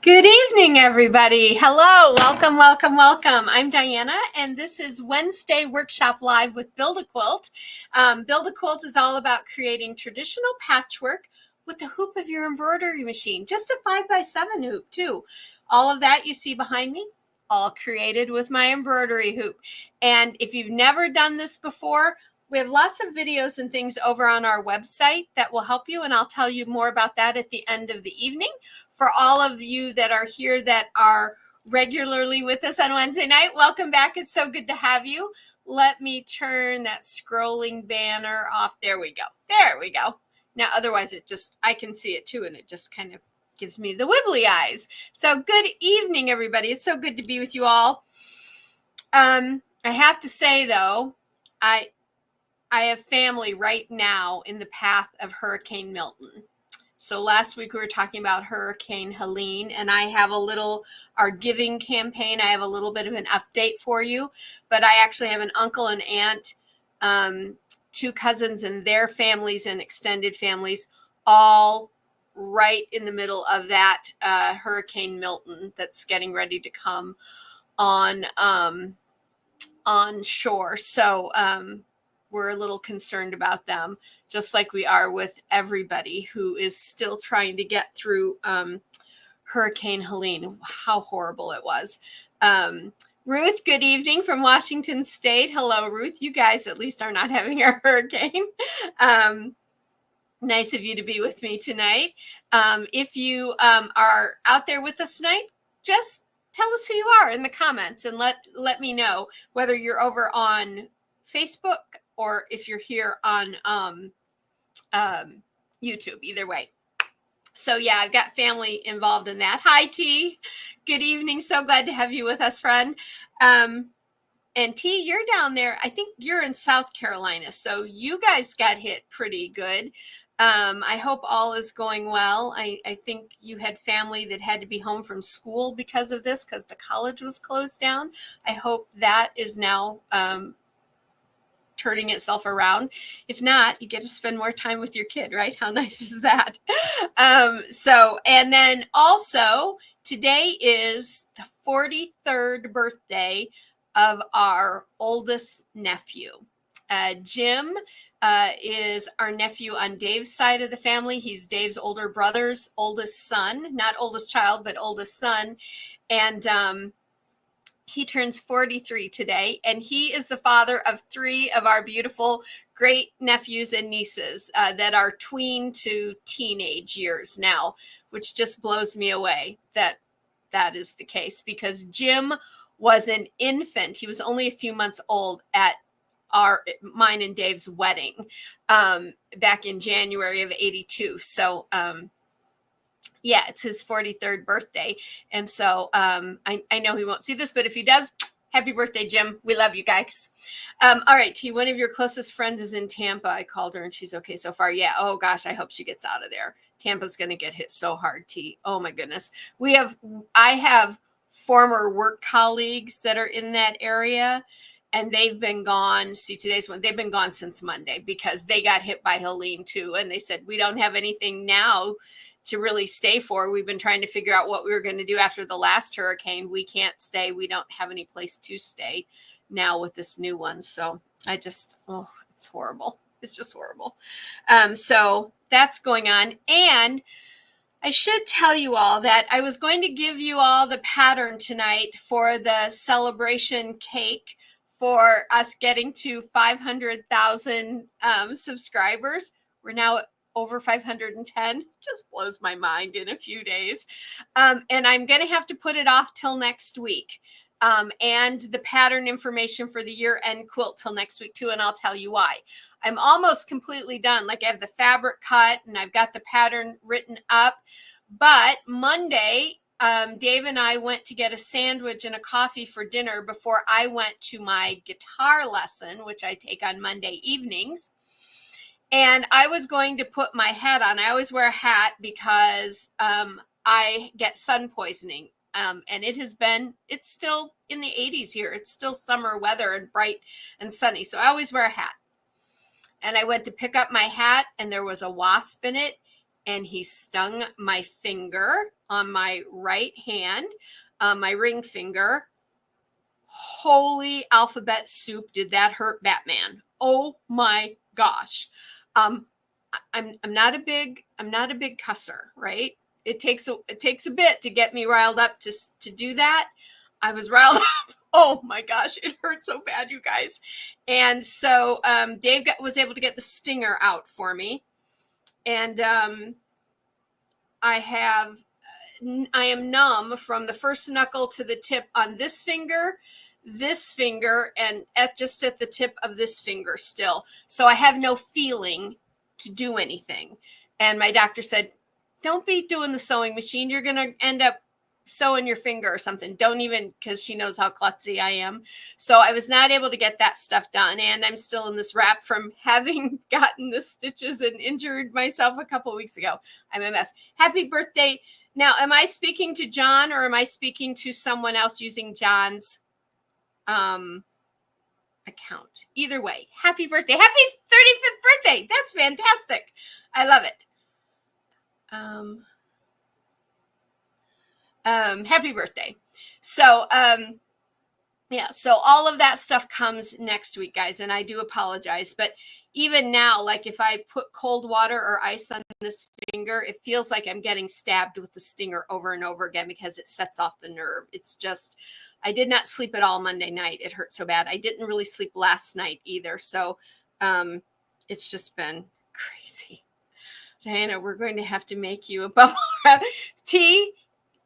Good evening, everybody. Hello, welcome, welcome, welcome. I'm Diana, and this is Wednesday Workshop Live with Build a Quilt. Build a Quilt is all about creating traditional patchwork with the hoop of your embroidery machine, just a 5x7 hoop too. All of that you see behind me, all created with my embroidery hoop. And if you've never done this before, we have lots of videos and things over on our website that will help you, and I'll tell you more about that at the end of the evening. For all of you that are here that are regularly with us on Wednesday night, welcome back. It's so good to have you. Let me turn that scrolling banner off. There we go. There we go. Now, otherwise I can see it too, and it just kind of gives me the wibbly eyes. So good evening, everybody. It's so good to be with you all. I have to say, though, I have family right now in the path of Hurricane Milton. So last week we were talking about Hurricane Helene, and I have our giving campaign. I have a little bit of an update for you, but I actually have an uncle and aunt, two cousins and their families and extended families, all right in the middle of that Hurricane Milton that's getting ready to come on shore. So, we're a little concerned about them, just like we are with everybody who is still trying to get through Hurricane Helene. How horrible it was. Ruth, good evening from Washington State. Hello, Ruth. You guys at least are not having a hurricane. Nice of you to be with me tonight. If you are out there with us tonight, just tell us who you are in the comments and let me know whether you're over on Facebook or if you're here on YouTube, either way. So yeah, I've got family involved in that. Hi, T. Good evening. So glad to have you with us, friend. And T, you're down there. I think you're in South Carolina. So you guys got hit pretty good. I hope all is going well. I think you had family that had to be home from school because of this, because the college was closed down. I hope that is now turning itself around. If not, you get to spend more time with your kid, right? How nice is that? And then also today is the 43rd birthday of our oldest nephew. Jim is our nephew on Dave's side of the family. He's Dave's older brother's oldest son, not oldest child, but oldest son. And he turns 43 today, and he is the father of 3 of our beautiful great nephews and nieces that are tween to teenage years now, which just blows me away that is the case, because Jim was an infant. He was only a few months old at mine and Dave's wedding back in January of '82. So yeah, it's his 43rd birthday. And so I know he won't see this, but if he does, happy birthday, Jim. We love you guys. All right, T, one of your closest friends is in Tampa. I called her and she's okay so far. Yeah. Oh gosh, I hope she gets out of there. Tampa's going to get hit so hard, T. Oh my goodness. I have former work colleagues that are in that area, and they've been gone. See, today's one. They've been gone since Monday because they got hit by Helene too. And they said, we don't have anything now to really stay for. We've been trying to figure out what we were going to do after the last hurricane. We can't stay. We don't have any place to stay now with this new one. So it's horrible. It's just horrible. So that's going on. And I should tell you all that I was going to give you all the pattern tonight for the celebration cake for us getting to 500,000 subscribers. We're now at over 510. Just blows my mind in a few days. And I'm going to have to put it off till next week. And the pattern information for the year-end quilt till next week too, and I'll tell you why. I'm almost completely done. Like, I have the fabric cut and I've got the pattern written up. But Monday, Dave and I went to get a sandwich and a coffee for dinner before I went to my guitar lesson, which I take on Monday evenings. And I was going to put my hat on. I always wear a hat because I get sun poisoning. And it's still in the 80s here. It's still summer weather and bright and sunny. So I always wear a hat. And I went to pick up my hat and there was a wasp in it, and he stung my finger. on my right hand, my ring finger. Holy alphabet soup, did that hurt Batman? Oh my gosh. I'm not a big cusser, right? It takes a bit to get me riled up to do that. I was riled up. Oh my gosh, it hurt so bad, you guys. And so Dave was able to get the stinger out for me, and I am numb from the first knuckle to the tip on this finger, and just at the tip of this finger still. So I have no feeling to do anything. And my doctor said, don't be doing the sewing machine. You're going to end up sewing your finger or something. Don't even, because she knows how klutzy I am. So I was not able to get that stuff done. And I'm still in this wrap from having gotten the stitches and injured myself a couple of weeks ago. I'm a mess. Happy birthday. Now, am I speaking to John, or am I speaking to someone else using John's account? Either way, happy birthday. Happy 35th birthday. That's fantastic. I love it. Happy birthday. So, yeah, so all of that stuff comes next week, guys, and I do apologize. But even now, like if I put cold water or ice on this finger, it feels like I'm getting stabbed with the stinger over and over again because it sets off the nerve. It's just, I did not sleep at all Monday night. It hurt so bad. I didn't really sleep last night either. So it's just been crazy. Diana, we're going to have to make you a bubble wrap. T,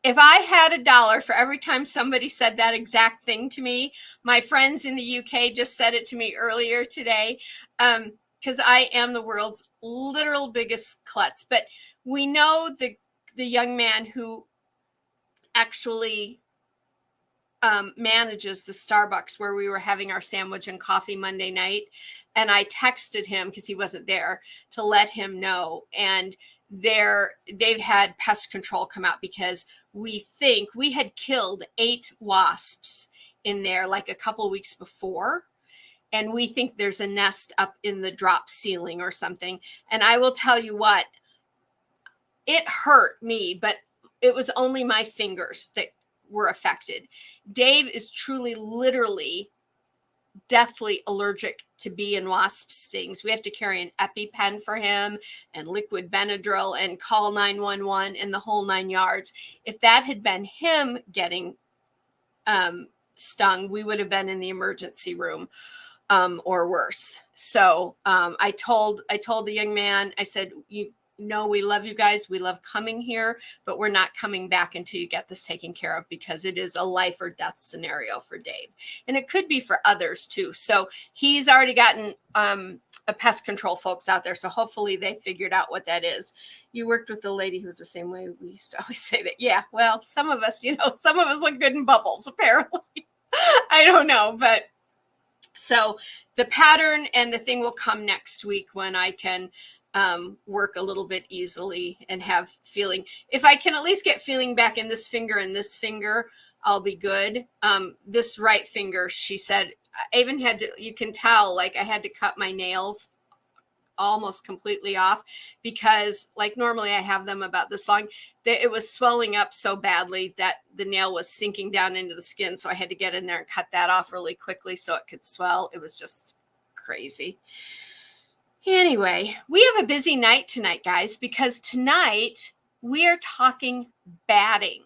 if I had $1 for every time somebody said that exact thing to me, my friends in the UK just said it to me earlier today, because I am the world's literal biggest klutz. But we know the young man who actually manages the Starbucks where we were having our sandwich and coffee Monday night. And I texted him because he wasn't there to let him know. And they've had pest control come out because we think we had killed 8 wasps in there like a couple weeks before. And we think there's a nest up in the drop ceiling or something. And I will tell you what, it hurt me, but it was only my fingers that were affected. Dave is truly, literally, deathly allergic to bee and wasp stings. We have to carry an EpiPen for him and liquid Benadryl and call 911 and the whole 9 yards. If that had been him getting stung, we would have been in the emergency room or worse. So I told the young man, I said, we love you guys. We love coming here, but we're not coming back until you get this taken care of, because it is a life or death scenario for Dave. And it could be for others too. So he's already gotten a pest control folks out there. So hopefully they figured out what that is. You worked with a lady who's the same way. We used to always say that. Yeah, well, some of us look good in bubbles, apparently. I don't know, but so the pattern and the thing will come next week when I can work a little bit easily and have feeling. If I can at least get feeling back in this finger and this finger, I'll be good. This right finger, she said, I even had to, you can tell, like I had to cut my nails almost completely off, because like normally I have them about this long, that it was swelling up so badly that the nail was sinking down into the skin. So I had to get in there and cut that off really quickly so it could swell. It was just crazy. Anyway, we have a busy night tonight, guys, because tonight we are talking batting.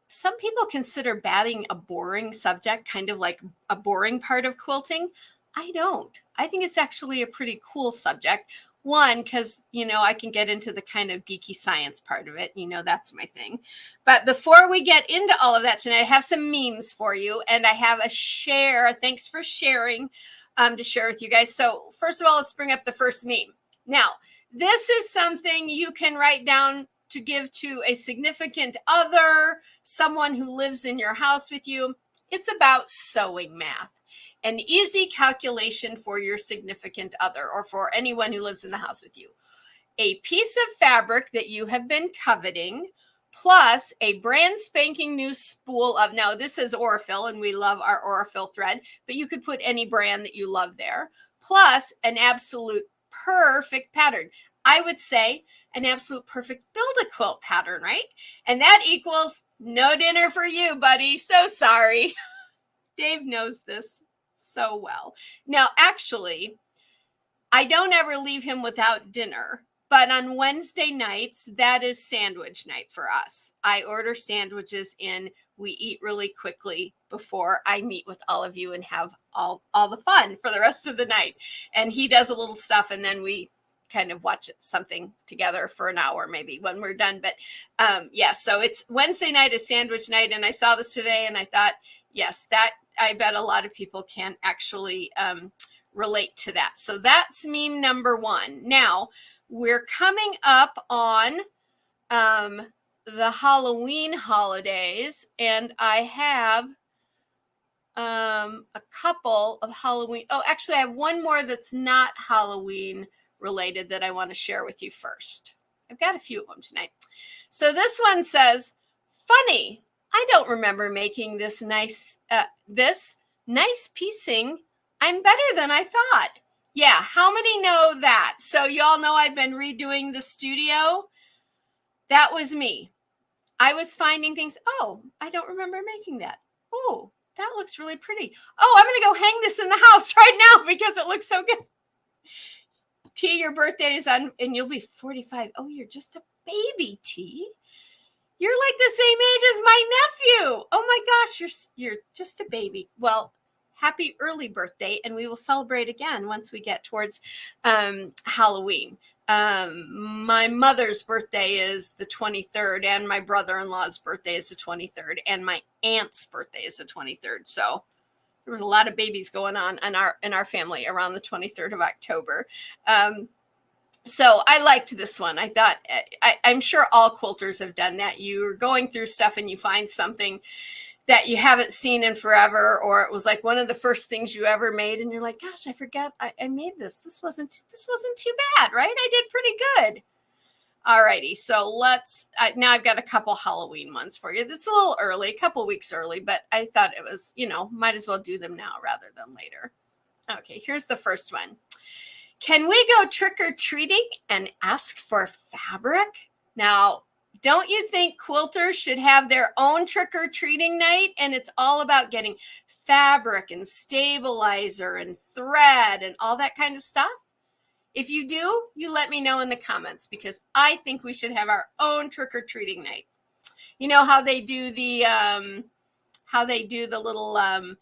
Some people consider batting a boring subject, kind of like a boring part of quilting. I don't. I think it's actually a pretty cool subject. One, because, I can get into the kind of geeky science part of it. That's my thing. But before we get into all of that tonight, I have some memes for you, and I have a share. Thanks for sharing. To share with you guys. So first of all, let's bring up the first meme. Now, this is something you can write down to give to a significant other, someone who lives in your house with you. It's about sewing math, an easy calculation for your significant other or for anyone who lives in the house with you. A piece of fabric that you have been coveting, plus a brand spanking new spool of, now this is Aurifil and we love our Aurifil thread, but you could put any brand that you love there, plus an absolute perfect pattern. I would say an absolute perfect Build-A-Quilt pattern, right? And that equals no dinner for you, buddy. So sorry. Dave knows this so well. Now, actually, I don't ever leave him without dinner, but on Wednesday nights, that is sandwich night for us. I order sandwiches in. We eat really quickly before I meet with all of you and have all the fun for the rest of the night. And he does a little stuff, and then we kind of watch something together for an hour maybe when we're done. But yeah, so it's Wednesday night is sandwich night, and I saw this today and I thought, yes, that I bet a lot of people can actually relate to that. So that's meme number one. Now we're coming up on the Halloween holidays, and I have a couple of Halloween. Oh, actually, I have one more that's not Halloween related that I want to share with you first. I've got a few of them tonight. So this one says, funny, I don't remember making this nice piecing. I'm better than I thought. Yeah, how many know that? So y'all know I've been redoing the studio. That was me. I was finding things. Oh, I don't remember making that. Oh, that looks really pretty. Oh, I'm going to go hang this in the house right now because it looks so good. T, your birthday is on, and you'll be 45. Oh, you're just a baby, T. You're like the same age as my nephew. Oh my gosh, you're just a baby. Well, happy early birthday, and we will celebrate again once we get towards Halloween. My mother's birthday is the 23rd, and my brother-in-law's birthday is the 23rd, and my aunt's birthday is the 23rd. So there was a lot of babies going on in our family around the 23rd of October. So I liked this one. I thought, I'm sure all quilters have done that. You're going through stuff and you find something that you haven't seen in forever, or it was like one of the first things you ever made, and you're like, gosh, I forgot I made this. This wasn't too bad, right? I did pretty good. All righty, so now I've got a couple Halloween ones for you. It's a little early, a couple weeks early, but I thought it was, might as well do them now rather than later. Okay, here's the first one. Can we go trick-or-treating and ask for fabric? Now, don't you think quilters should have their own trick-or-treating night? And it's all about getting fabric and stabilizer and thread and all that kind of stuff. If you do, you let me know in the comments, because I think we should have our own trick-or-treating night. You know how they do the little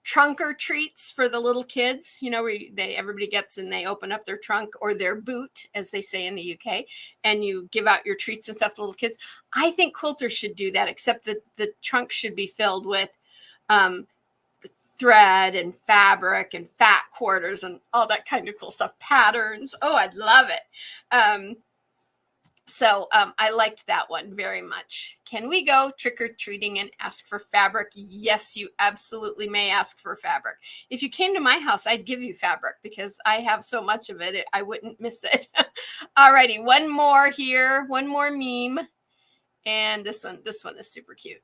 trunk or treats for the little kids, where everybody gets and they open up their trunk or their boot, as they say in the UK, and you give out your treats and stuff to little kids. I think quilters should do that, except that the trunk should be filled with thread and fabric and fat quarters and all that kind of cool stuff. Patterns. Oh, I'd love it. So I liked that one very much. Can we go trick-or-treating and ask for fabric? Yes, you absolutely may ask for fabric. If you came to my house, I'd give you fabric because I have so much of it, I wouldn't miss it. All righty, one more here, one more meme. And this one is super cute.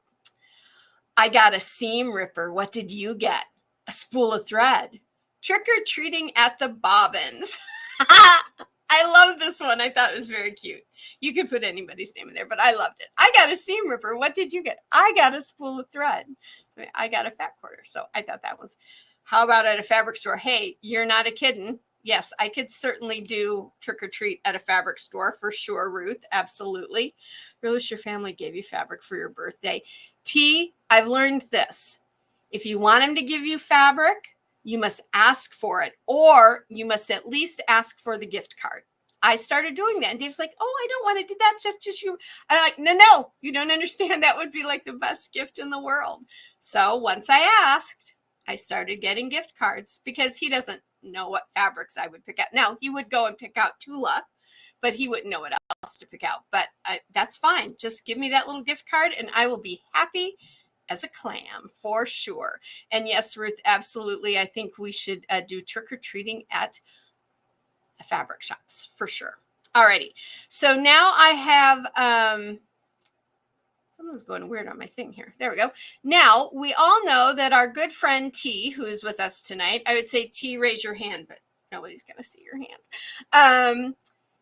I got a seam ripper. What did you get? A spool of thread. Trick-or-treating at the Bobbins. I love this one. I thought it was very cute. You could put anybody's name in there, but I loved it. I got a seam ripper. What did you get? I got a spool of thread. So I got a fat quarter. So I thought that was, how about at a fabric store? Hey, you're not a kiddin'. Yes, I could certainly do trick or treat at a fabric store for sure, Ruth. Absolutely. Really wish your family gave you fabric for your birthday. T, I've learned this. If you want them to give you fabric, you must ask for it, or you must at least ask for the gift card. I started doing that, and Dave's like, oh, I don't want to do that. Just you. I'm like, no, you don't understand. That would be like the best gift in the world. So once I asked, I started getting gift cards, because he doesn't know what fabrics I would pick out. Now, he would go and pick out Tula, but he wouldn't know what else to pick out. But that's fine. Just give me that little gift card, and I will be happy as a clam for sure. And yes, Ruth, absolutely. I think we should do trick-or-treating at the fabric shops for sure. Alrighty. So now I have, someone's going weird on my thing here. There we go. Now we all know that our good friend T, who is with us tonight, I would say T, raise your hand, but nobody's going to see your hand.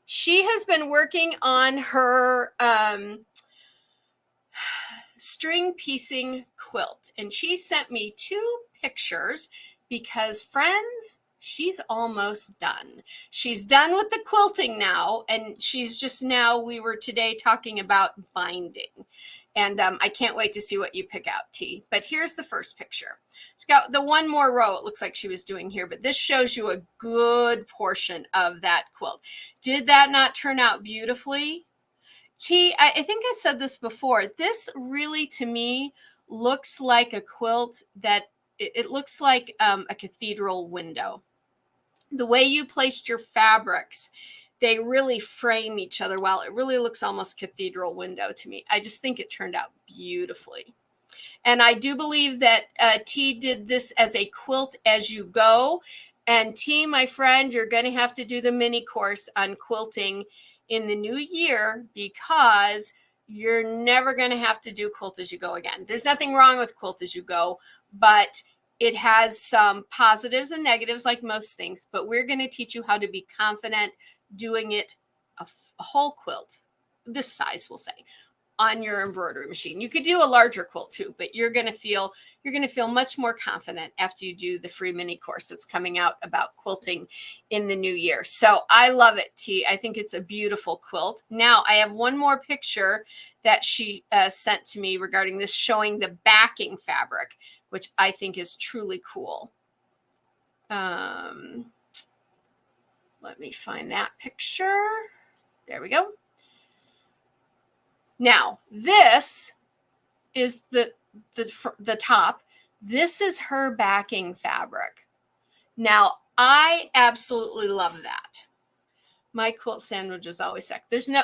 She has been working on her string piecing quilt, and she sent me 2 pictures because, friends, she's almost done. She's done with the quilting now, and she's just now, we were today talking about binding, and I can't wait to see what you pick out, T. But here's the first picture. It's got the one more row it looks like she was doing here, but this shows you a good portion of that quilt. Did that not turn out beautifully? T, I think I said this before. This really, to me, looks like a quilt that it looks like a cathedral window. The way you placed your fabrics, they really frame each other well. It really looks almost cathedral window to me. I just think it turned out beautifully. And I do believe that T did this as a quilt as you go. And T, my friend, you're going to have to do the mini course on quilting in the new year, because you're never going to have to do quilt as you go again. There's nothing wrong with quilt as you go, but it has some positives and negatives like most things. But we're going to teach you how to be confident doing it a whole quilt, this size, we'll say, on your embroidery machine. You could do a larger quilt too, but you're going to feel much more confident after you do the free mini course that's coming out about quilting in the new year. So I love it, T. I think it's a beautiful quilt. Now I have one more picture that she sent to me regarding this, showing the backing fabric, which I think is truly cool. Let me find that picture. There we go. Now, this is the top. This is her backing fabric. Now, I absolutely love that. My quilt sandwich is always suck. There's no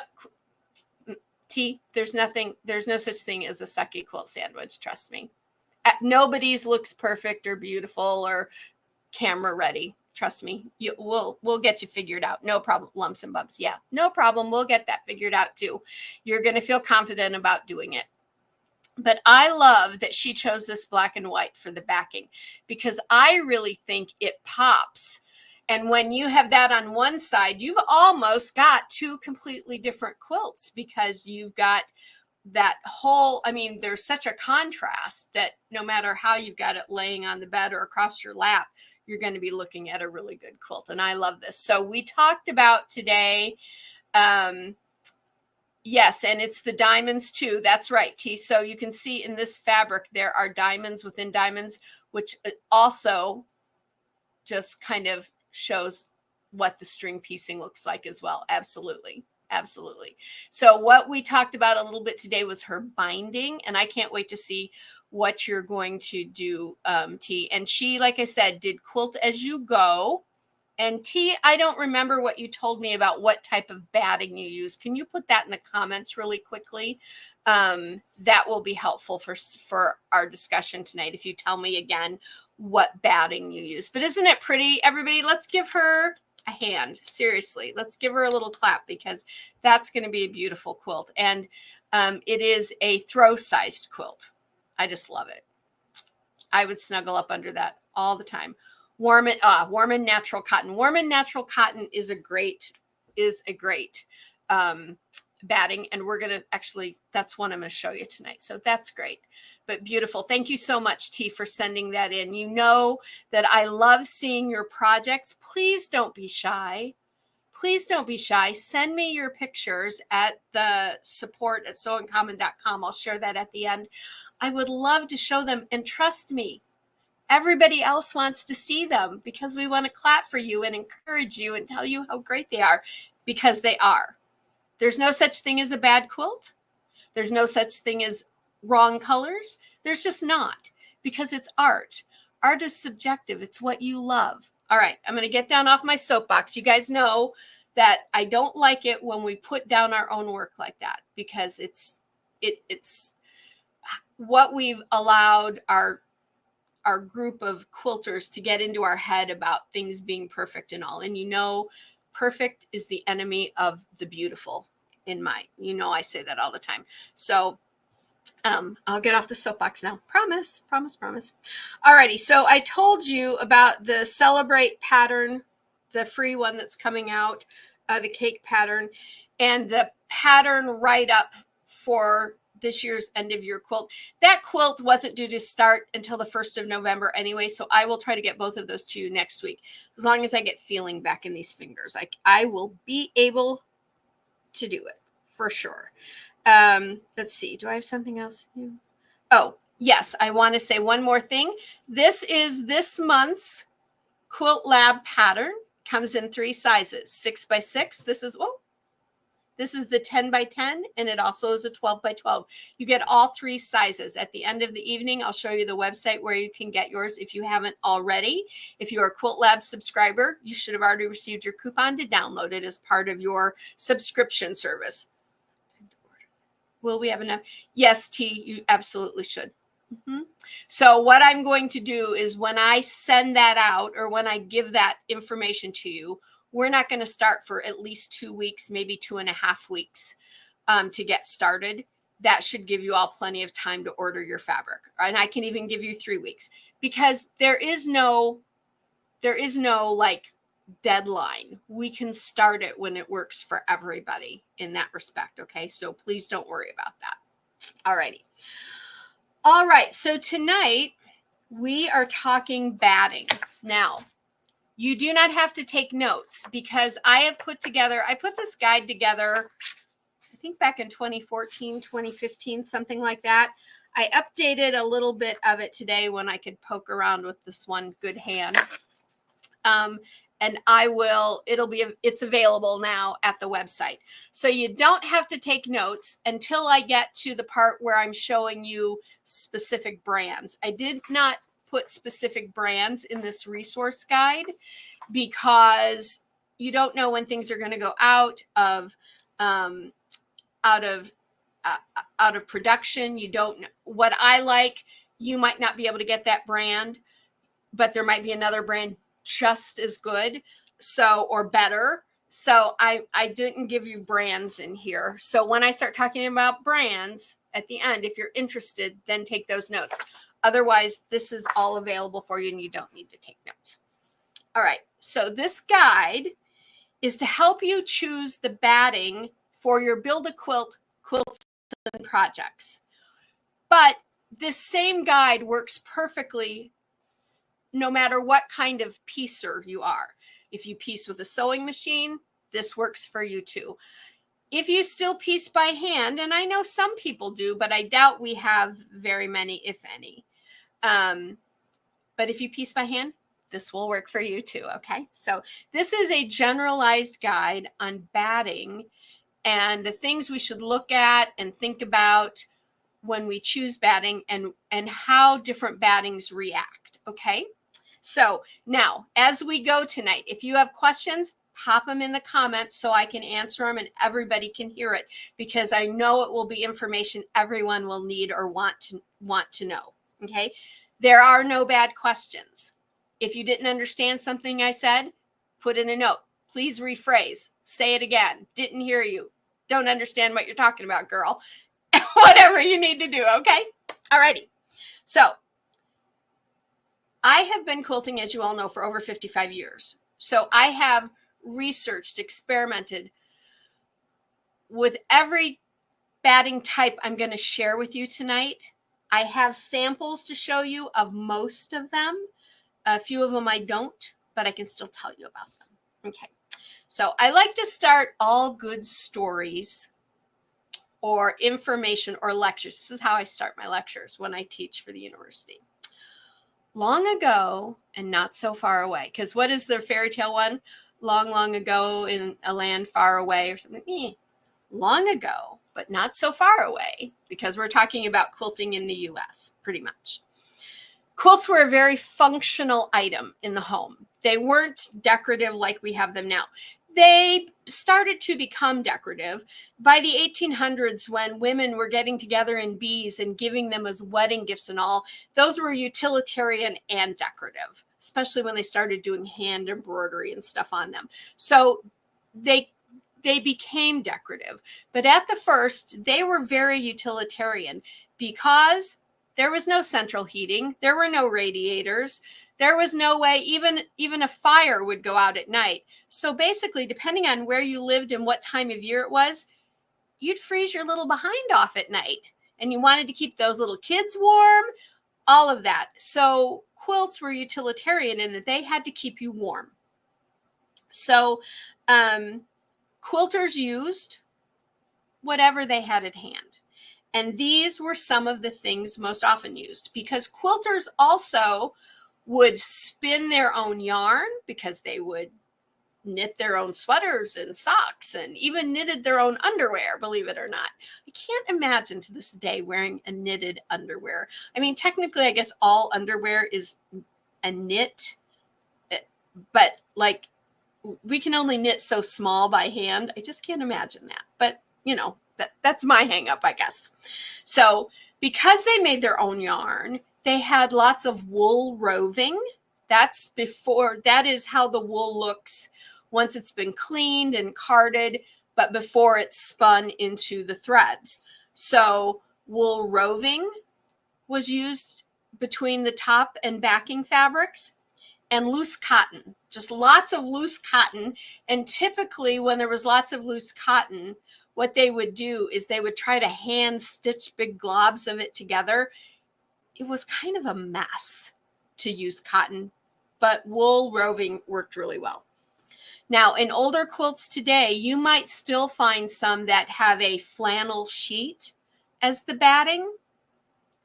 such thing as a sucky quilt sandwich, trust me. Nobody's looks perfect or beautiful or camera ready. Trust me, we'll get you figured out. No problem. Lumps and bumps. Yeah, no problem. We'll get that figured out too. You're going to feel confident about doing it. But I love that she chose this black and white for the backing, because I really think it pops. And when you have that on one side, you've almost got 2 completely different quilts, because you've got that whole, I mean, there's such a contrast that no matter how you've got it laying on the bed or across your lap, you're going to be looking at a really good quilt. And I love this. So we talked about today, yes, and it's the diamonds too. That's right, T. So you can see in this fabric, there are diamonds within diamonds, which also just kind of shows what the string piecing looks like as well. Absolutely. Absolutely. So what we talked about a little bit today was her binding, and I can't wait to see what you're going to do, T. And she, like I said, did quilt as you go. And T, I don't remember what you told me about what type of batting you use. Can you put that in the comments really quickly? That will be helpful for our discussion tonight, if you tell me again what batting you use. But isn't it pretty? Everybody, let's give her a hand. Seriously, let's give her a little clap, because that's going to be a beautiful quilt. And it is a throw-sized quilt. I just love it. I would snuggle up under that all the time. Warm and natural cotton. Warm and natural cotton is a great batting, and we're gonna that's one I'm gonna show you tonight. So that's great, but beautiful. Thank you so much, T, for sending that in. You know that I love seeing your projects. Please don't be shy. Please don't be shy. Send me your pictures at the support@sewincommon.com. I'll share that at the end. I would love to show them, and trust me, everybody else wants to see them, because we want to clap for you and encourage you and tell you how great they are, because they are. There's no such thing as a bad quilt. There's no such thing as wrong colors. There's just not, because it's art. Art is subjective. It's what you love. All right, I'm going to get down off my soapbox. You guys know that I don't like it when we put down our own work like that, because it's what we've allowed our group of quilters to get into our head about things being perfect and all. And you know, perfect is the enemy of the beautiful I say that all the time. So I'll get off the soapbox now. Promise. Alrighty. So I told you about the Celebrate pattern, the free one that's coming out the cake pattern, and the pattern write-up for this year's end of year quilt. That quilt wasn't due to start until the 1st of November anyway, so I will try to get both of those to you next week. As long as I get feeling back in these fingers, I will be able to do it for sure. Let's see. Do I have something else new? Oh, yes. I want to say one more thing. This is this month's Quilt Lab pattern. Comes in 3 sizes, 6x6. This is the 10x10, and it also is a 12x12. You get all 3 sizes. At the end of the evening, I'll show you the website where you can get yours if you haven't already. If you're a Quilt Lab subscriber, you should have already received your coupon to download it as part of your subscription service. Will we have enough? Yes, T, you absolutely should. So what I'm going to do is when I send that out, or when I give that information to you, we're not going to start for at least 2 weeks, maybe 2.5 weeks to get started. That should give you all plenty of time to order your fabric. And I can even give you 3 weeks, because there is no like deadline. We can start it when it works for everybody in that respect. Okay. So please don't worry about that. All righty. All right. So tonight we are talking batting. Now, you do not have to take notes, because I put this guide together, I think back in 2014, 2015, something like that. I updated a little bit of it today when I could poke around with this one good hand. And it's available now at the website. So you don't have to take notes until I get to the part where I'm showing you specific brands. I did not put specific brands in this resource guide because you don't know when things are going to go out of production. You don't know what I like. You might not be able to get that brand, but there might be another brand just as good, or better. So I didn't give you brands in here. So when I start talking about brands at the end, if you're interested, then take those notes. Otherwise, this is all available for you and you don't need to take notes. All right. So this guide is to help you choose the batting for your Build a Quilt quilts and projects. But this same guide works perfectly no matter what kind of piecer you are. If you piece with a sewing machine, this works for you too. If you still piece by hand, and I know some people do, but I doubt we have very many, if any. But if you piece by hand, this will work for you too, okay? So this is a generalized guide on batting and the things we should look at and think about when we choose batting, and how different battings react, okay? So now, as we go tonight, if you have questions, pop them in the comments so I can answer them and everybody can hear it, because I know it will be information everyone will need or want to know, okay? There are no bad questions. If you didn't understand something I said, put in a note. Please rephrase. Say it again. Didn't hear you. Don't understand what you're talking about, girl. Whatever you need to do, okay? All righty. So I have been quilting, as you all know, for over 55 years. So I have researched, experimented with every batting type I'm going to share with you tonight. I have samples to show you of most of them. A few of them I don't, but I can still tell you about them. Okay. So I like to start all good stories or information or lectures. This is how I start my lectures when I teach for the university. Long ago and not so far away, because what is the fairy tale one? Long, long ago in a land far away or something. Long ago, but not so far away, because we're talking about quilting in the US, pretty much. Quilts were a very functional item in the home. They weren't decorative like we have them now. They started to become decorative by the 1800s, when women were getting together in bees and giving them as wedding gifts and all. Those were utilitarian and decorative, especially when they started doing hand embroidery and stuff on them. So they became decorative. But at the first, they were very utilitarian, because there was no central heating. There were no radiators. There was no way even a fire would go out at night. So basically, depending on where you lived and what time of year it was, you'd freeze your little behind off at night. And you wanted to keep those little kids warm, all of that. So quilts were utilitarian in that they had to keep you warm. So quilters used whatever they had at hand. And these were some of the things most often used, because quilters also would spin their own yarn, because they would knit their own sweaters and socks and even knitted their own underwear, believe it or not. I can't imagine to this day wearing a knitted underwear. I mean, technically, I guess all underwear is a knit, but like we can only knit so small by hand. I just can't imagine that. But, you know, that's my hang up, I guess. So because they made their own yarn, they had lots of wool roving. That is how the wool looks once it's been cleaned and carded, but before it's spun into the threads. So wool roving was used between the top and backing fabrics, and loose cotton, just lots of loose cotton. And typically when there was lots of loose cotton, what they would do is they would try to hand stitch big globs of it together. It was kind of a mess to use cotton, but wool roving worked really well. Now, in older quilts today, you might still find some that have a flannel sheet as the batting.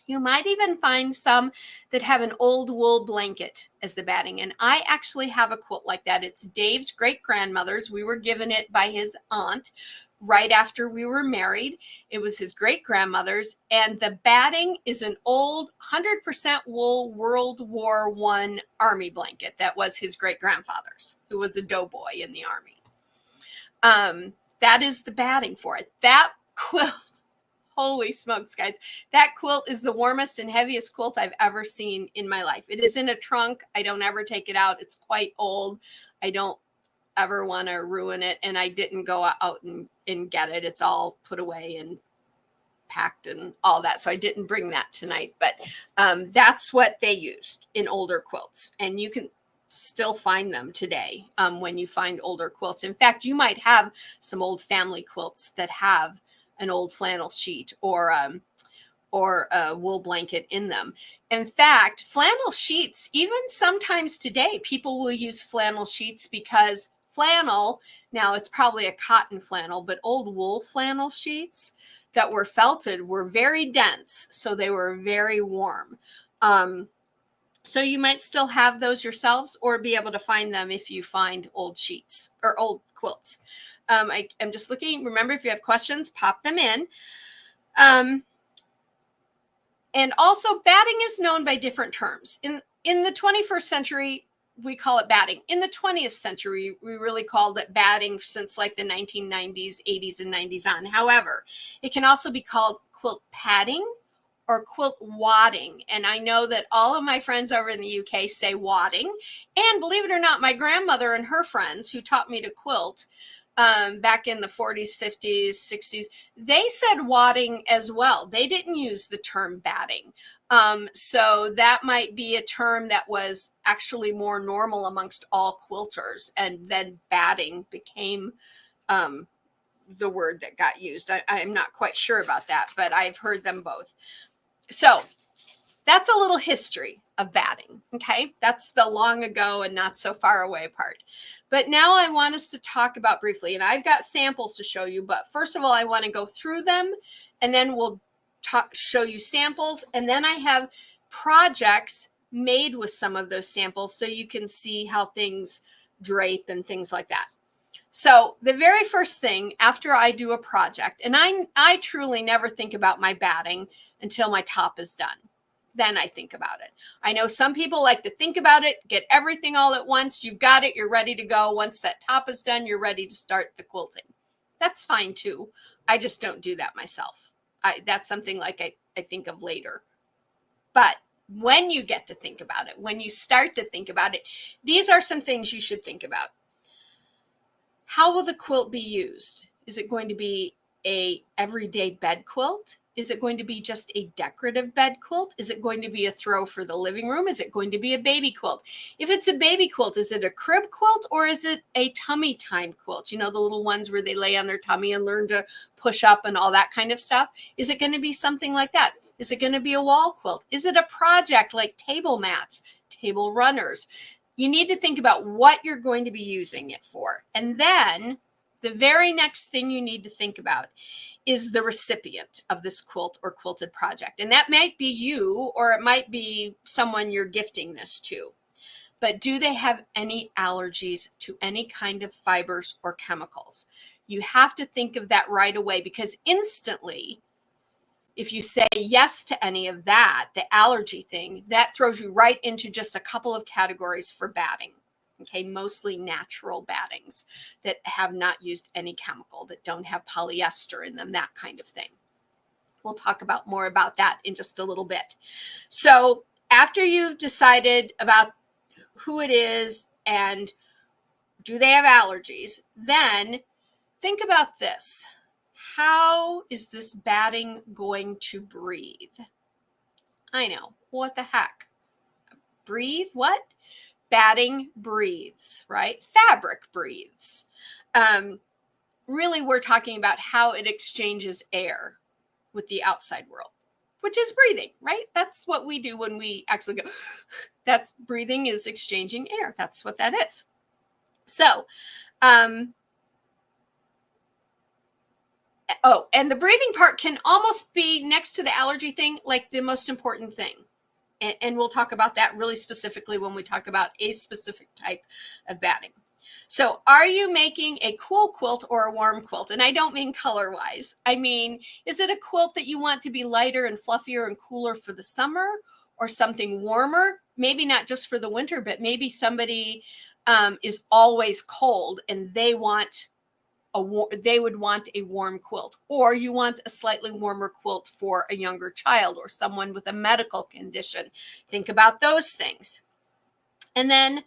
You might even find some that have an old wool blanket as the batting. And I actually have a quilt like that. It's Dave's great-grandmother's. We were given it by his aunt right after we were married. It was his great-grandmother's. And the batting is an old 100% wool World War I Army blanket that was his great-grandfather's, who was a doughboy in the Army. That is the batting for it. That quilt, holy smokes, guys. That quilt is the warmest and heaviest quilt I've ever seen in my life. It is in a trunk. I don't ever take it out. It's quite old. I don't ever want to ruin it. And I didn't go out and get it. It's all put away and packed and all that. So I didn't bring that tonight. But that's what they used in older quilts. And you can still find them today when you find older quilts. In fact, you might have some old family quilts that have an old flannel sheet or a wool blanket in them. In fact, flannel sheets, even sometimes today, people will use flannel sheets because flannel, now it's probably a cotton flannel, but old wool flannel sheets that were felted were very dense, so they were very warm. So you might still have those yourselves or be able to find them if you find old sheets or old quilts. I'm just looking. Remember, if you have questions, pop them in. And also, batting is known by different terms. In the 21st century, we call it batting. In the 20th century, we really called it batting since like the 1990s, 80s, and 90s on. However, it can also be called quilt padding or quilt wadding. And I know that all of my friends over in the UK say wadding. And believe it or not, my grandmother and her friends who taught me to quilt back in the 40s, 50s, 60s, they said wadding as well. They didn't use the term batting. So that might be a term that was actually more normal amongst all quilters. And then batting became the word that got used. I'm not quite sure about that, but I've heard them both. So that's a little history of batting, okay? That's the long ago and not so far away part. But now I want us to talk about briefly, and I've got samples to show you, but first of all, I want to go through them, and then we'll show you samples, and then I have projects made with some of those samples so you can see how things drape and things like that. So the very first thing after I do a project, and I truly never think about my batting until my top is done. Then I think about it. I know some people like to think about it, get everything all at once. You've got it. You're ready to go. Once that top is done, you're ready to start the quilting. That's fine too. I just don't do that myself. That's something like I think of later. But when you get to think about it, when you start to think about it, these are some things you should think about. How will the quilt be used? Is it going to be a everyday bed quilt? Is it going to be just a decorative bed quilt? Is it going to be a throw for the living room? Is it going to be a baby quilt? If it's a baby quilt, is it a crib quilt or is it a tummy time quilt? You know, the little ones where they lay on their tummy and learn to push up and all that kind of stuff. Is it going to be something like that? Is it going to be a wall quilt? Is it a project like table mats, table runners? You need to think about what you're going to be using it for. And then the very next thing you need to think about is the recipient of this quilt or quilted project. And that might be you, or it might be someone you're gifting this to. But do they have any allergies to any kind of fibers or chemicals? You have to think of that right away, because instantly, if you say yes to any of that, the allergy thing, that throws you right into just a couple of categories for batting. Okay, mostly natural battings that have not used any chemical, that don't have polyester in them, that kind of thing. We'll talk about more about that in just a little bit. So after you've decided about who it is and do they have allergies, then think about this. How is this batting going to breathe? I know, what the heck? Breathe what? Batting breathes, right? Fabric breathes. Really, we're talking about how it exchanges air with the outside world, which is breathing, right? That's what we do when we actually go. That's breathing, is exchanging air. That's what that is. So, and the breathing part can almost be next to the allergy thing, like the most important thing. And we'll talk about that really specifically when we talk about a specific type of batting. So are you making a cool quilt or a warm quilt? And I don't mean color-wise. I mean, is it a quilt that you want to be lighter and fluffier and cooler for the summer, or something warmer? Maybe not just for the winter, but maybe somebody is always cold and they would want a warm quilt, or you want a slightly warmer quilt for a younger child or someone with a medical condition. Think about those things. And then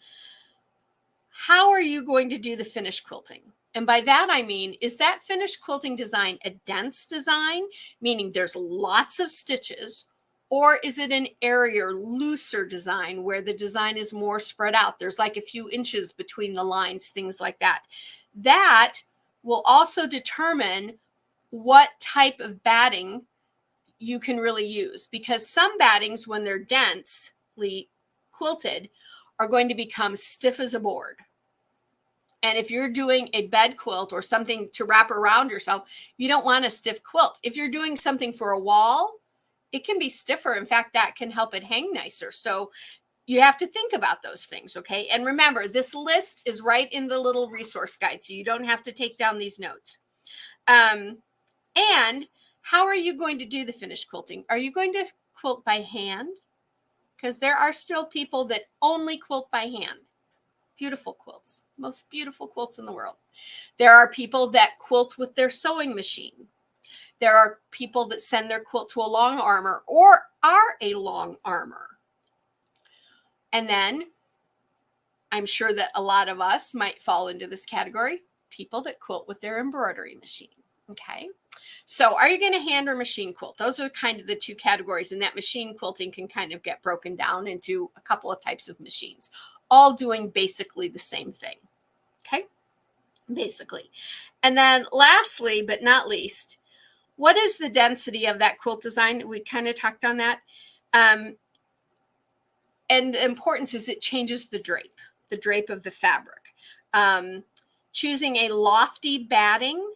how are you going to do the finished quilting? And by that, I mean, is that finished quilting design a dense design, meaning there's lots of stitches, or is it an airier, looser design where the design is more spread out? There's like a few inches between the lines, things like that. That will also determine what type of batting you can really use, because some battings, when they're densely quilted, are going to become stiff as a board. And if you're doing a bed quilt or something to wrap around yourself, you don't want a stiff quilt. If you're doing something for a wall, it can be stiffer. In fact, that can help it hang nicer. So you have to think about those things, okay? And remember, this list is right in the little resource guide, so you don't have to take down these notes. And how are you going to do the finished quilting? Are you going to quilt by hand? Because there are still people that only quilt by hand. Beautiful quilts, most beautiful quilts in the world. There are people that quilt with their sewing machine. There are people that send their quilt to a long armor or are a long armor. And then I'm sure that a lot of us might fall into this category, people that quilt with their embroidery machine. Okay. So are you going to hand or machine quilt? Those are kind of the two categories, and that machine quilting can kind of get broken down into a couple of types of machines, all doing basically the same thing. Okay. Basically. And then lastly, but not least, what is the density of that quilt design? We kind of talked on that. And the importance is it changes the drape of the fabric. Choosing a lofty batting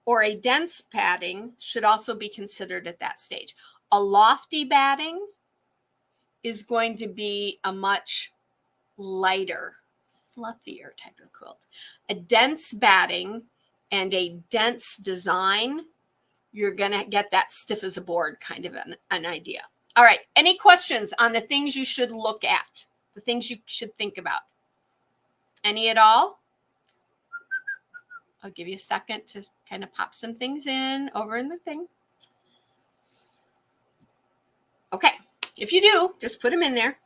or a dense batting should also be considered at that stage. A lofty batting is going to be a much lighter, fluffier type of quilt. A dense batting and a dense design, you're going to get that stiff as a board kind of an idea. All right. Any questions on the things you should look at, the things you should think about? Any at all? I'll give you a second to kind of pop some things in over in the thing. Okay. If you do, just put them in there.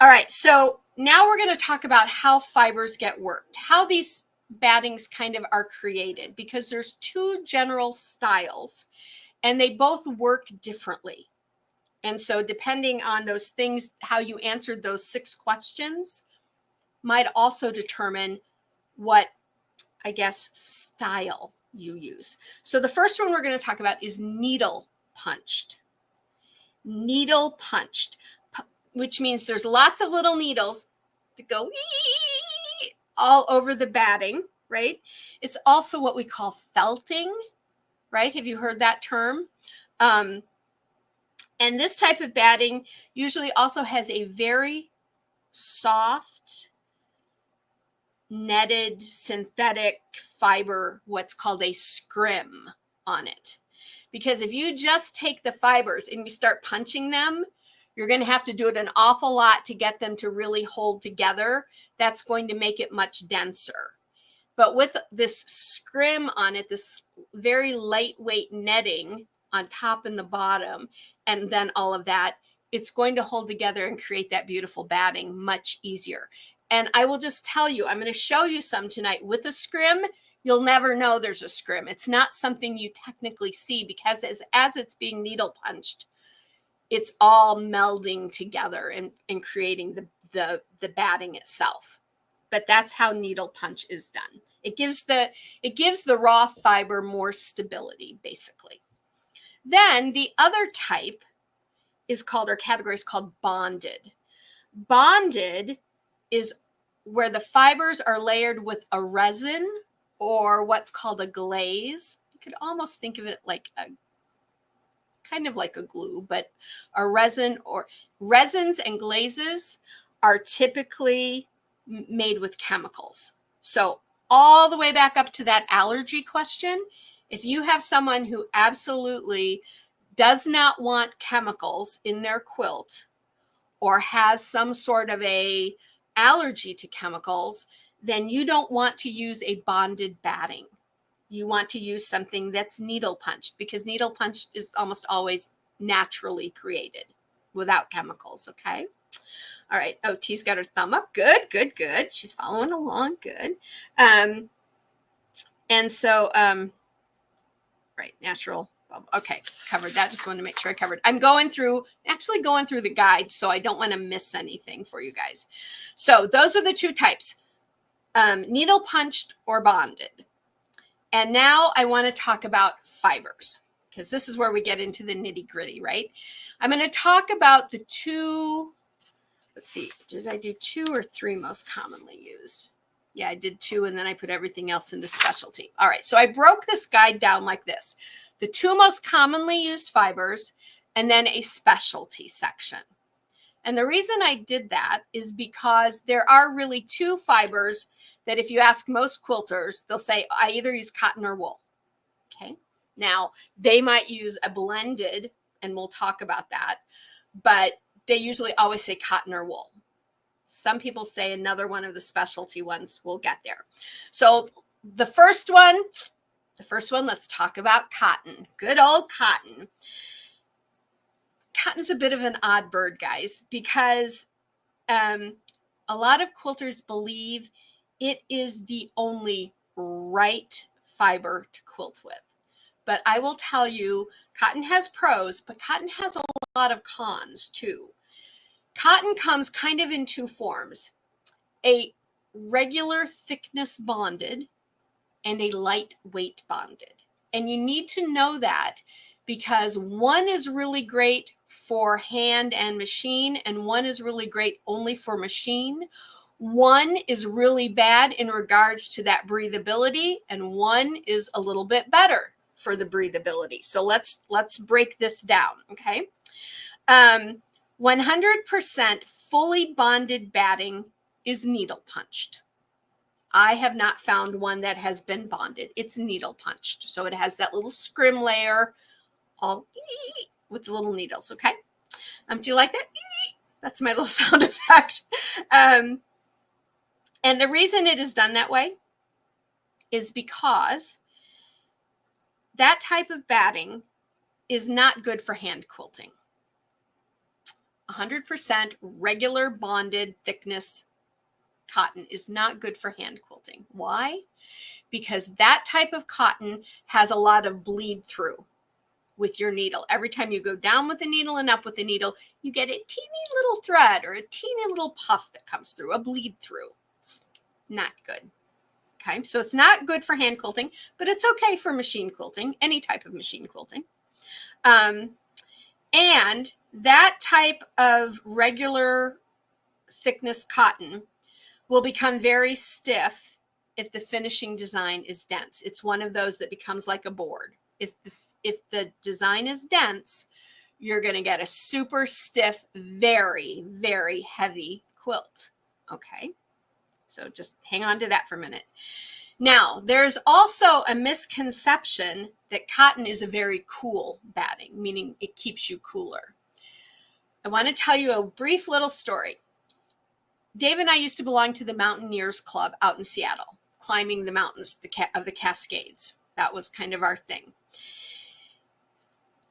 All right. So now we're going to talk about how fibers get worked, how these battings kind of are created, because there's two general styles. and they both work differently. And so depending on those things, how you answered those 6 questions might also determine what, I guess, style you use. So the first one we're going to talk about is needle punched. Needle punched, which means there's lots of little needles that go all over the batting, right? It's also what we call felting, right? Have you heard that term? And this type of batting usually also has a very soft, netted synthetic fiber, what's called a scrim on it. Because if you just take the fibers and you start punching them, you're going to have to do it an awful lot to get them to really hold together. That's going to make it much denser. But with this scrim on it, this very lightweight netting on top and the bottom, and then all of that, it's going to hold together and create that beautiful batting much easier. And I will just tell you, I'm going to show you some tonight with a scrim. You'll never know there's a scrim. It's not something you technically see because as it's being needle punched, it's all melding together and creating the batting itself. But that's how needle punch is done. It gives the raw fiber more stability, basically. Then the other type is called, or category is called bonded. Bonded is where the fibers are layered with a resin or what's called a glaze. You could almost think of it like a kind of like a glue, but a resin, or resins and glazes are typically made with chemicals. So all the way back up to that allergy question, if you have someone who absolutely does not want chemicals in their quilt or has some sort of a allergy to chemicals, then you don't want to use a bonded batting. You want to use something that's needle punched, because needle punched is almost always naturally created without chemicals. Okay. All right. Oh, T's got her thumb up. Good, good, good. She's following along. Good. And so, right, natural. Okay, covered that. Just wanted to make sure I covered. I'm actually going through the guide, so I don't want to miss anything for you guys. So those are the 2 types, needle punched or bonded. And now I want to talk about fibers, because this is where we get into the nitty gritty, right? I'm going to talk about the 2, let's see, did I do 2 or 3 most commonly used? Yeah, I did 2, and then I put everything else into specialty. All right, so I broke this guide down like this. The 2 most commonly used fibers, and then a specialty section. And the reason I did that is because there are really 2 fibers that if you ask most quilters, they'll say, I either use cotton or wool. Okay. Now, they might use a blended, and we'll talk about that, but they usually always say cotton or wool. Some people say another one of the specialty ones. We'll get there. So the first one, let's talk about cotton. Good old cotton. Cotton's a bit of an odd bird, guys, because a lot of quilters believe it is the only right fiber to quilt with. But I will tell you, cotton has pros, but cotton has a lot of cons too. Cotton comes kind of in 2 forms, a regular thickness bonded and a lightweight bonded. And you need to know that, because one is really great for hand and machine, and one is really great only for machine. One is really bad in regards to that breathability, and one is a little bit better for the breathability. So let's break this down, okay? 100% fully bonded batting is needle punched. I have not found one that has been bonded. It's needle punched. So it has that little scrim layer all with the little needles, okay? Do you like that? That's my little sound effect. And the reason it is done that way is because that type of batting is not good for hand quilting. 100% regular bonded thickness cotton is not good for hand quilting. Why? Because that type of cotton has a lot of bleed through. with your needle. Every time you go down with the needle and up with the needle, you get a teeny little thread or a teeny little puff that comes through, a bleed through. Not good. Okay, so it's not good for hand quilting, but it's okay for machine quilting, any type of machine quilting. And that type of regular thickness cotton will become very stiff if the finishing design is dense. It's one of those that becomes like a board. If the design is dense, you're going to get a super stiff, very, very heavy quilt. Okay, so just hang on to that for a minute. Now, there's also a misconception that cotton is a very cool batting, meaning it keeps you cooler. I want to tell you a brief little story. Dave and I used to belong to the Mountaineers Club out in Seattle, climbing the mountains of the Cascades. That was kind of our thing.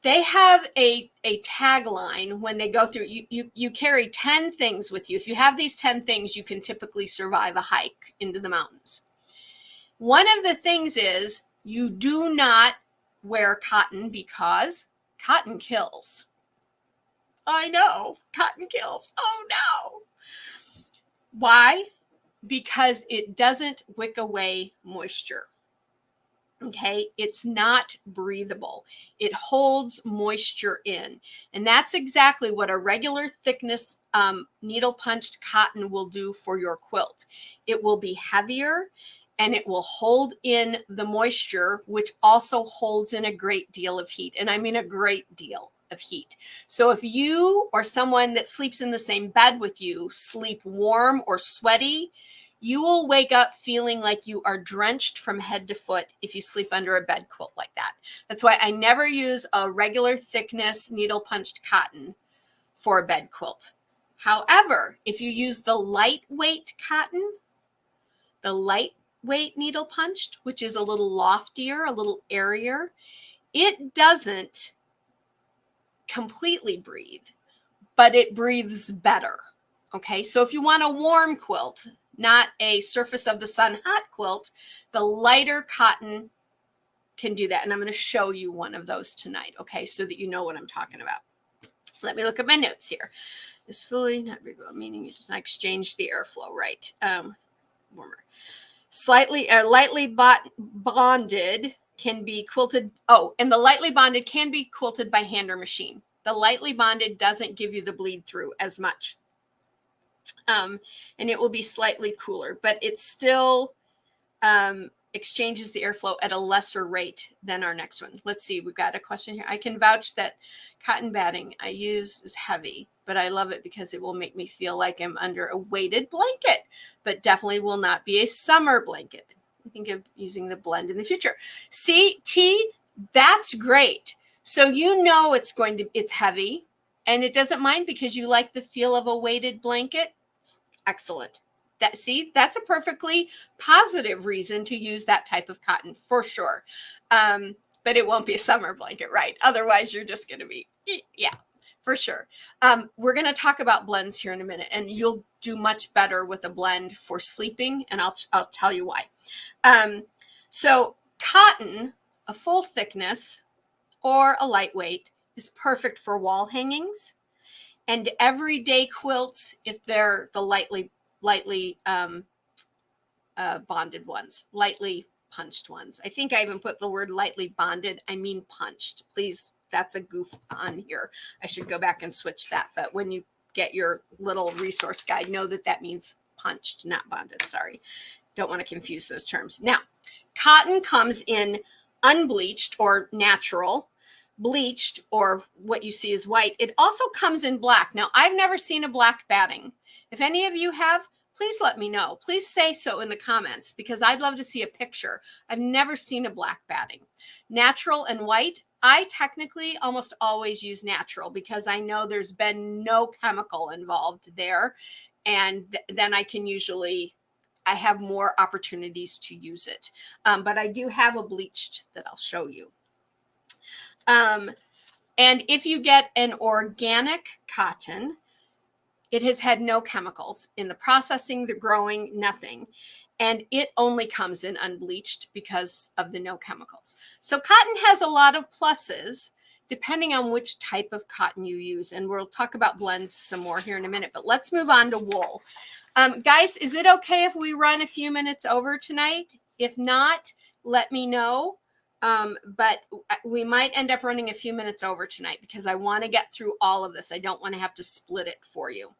They have a tagline when they go through. You carry 10 things with you. If you have these 10 things, you can typically survive a hike into the mountains. One of the things is you do not wear cotton because cotton kills. I know, cotton kills. Oh no. Why? Because it doesn't wick away moisture. Okay, it's not breathable. It holds moisture in. And that's exactly what a regular thickness needle punched cotton will do for your quilt. It will be heavier and it will hold in the moisture, which also holds in a great deal of heat. And I mean a great deal of heat. So if you or someone that sleeps in the same bed with you sleep warm or sweaty, you will wake up feeling like you are drenched from head to foot if you sleep under a bed quilt like that. That's why I never use a regular thickness needle punched cotton for a bed quilt. However, if you use the lightweight cotton, the lightweight needle punched, which is a little loftier, a little airier, it doesn't completely breathe, but it breathes better. Okay, so if you want a warm quilt, not a surface of the sun hot quilt, the lighter cotton can do that. And I'm going to show you one of those tonight, okay, so that you know what I'm talking about. Let me look at my notes here. Is fully not breathable, meaning it does not exchange the airflow, right? Warmer. Lightly bonded can be quilted. Oh, and the lightly bonded can be quilted by hand or machine. The lightly bonded doesn't give you the bleed through as much. And it will be slightly cooler, but it still exchanges the airflow at a lesser rate than our next one. Let's see, we've got a question here. I can vouch that cotton batting I use is heavy, but I love it because it will make me feel like I'm under a weighted blanket, but definitely will not be a summer blanket. I think of using the blend in the future. See, T, that's great. So you know it's heavy and it doesn't mind because you like the feel of a weighted blanket. Excellent. That's a perfectly positive reason to use that type of cotton for sure. But it won't be a summer blanket, right? Otherwise, you're just going to be, yeah, for sure. We're going to talk about blends here in a minute, and you'll do much better with a blend for sleeping, and I'll tell you why. So cotton, a full thickness or a lightweight, is perfect for wall hangings and everyday quilts if they're the lightly bonded ones, lightly punched ones. I think I even put the word lightly bonded. I mean punched. Please, that's a goof on here. I should go back and switch that. But when you get your little resource guide, know that that means punched, not bonded. Sorry. Don't want to confuse those terms. Now, cotton comes in unbleached or natural, bleached or what you see is white. It also comes in black. Now, I've never seen a black batting. If any of you have, please let me know. Please say so in the comments because I'd love to see a picture. I've never seen a black batting. Natural and white, I technically almost always use natural because I know there's been no chemical involved there. And then I have more opportunities to use it. But I do have a bleached that I'll show you. And if you get an organic cotton, it has had no chemicals in the processing, the growing, nothing. And it only comes in unbleached because of the no chemicals. So cotton has a lot of pluses depending on which type of cotton you use. And we'll talk about blends some more here in a minute, but let's move on to wool. Guys, is it okay if we run a few minutes over tonight? If not, let me know. But we might end up running a few minutes over tonight because I want to get through all of this. I don't want to have to split it for you.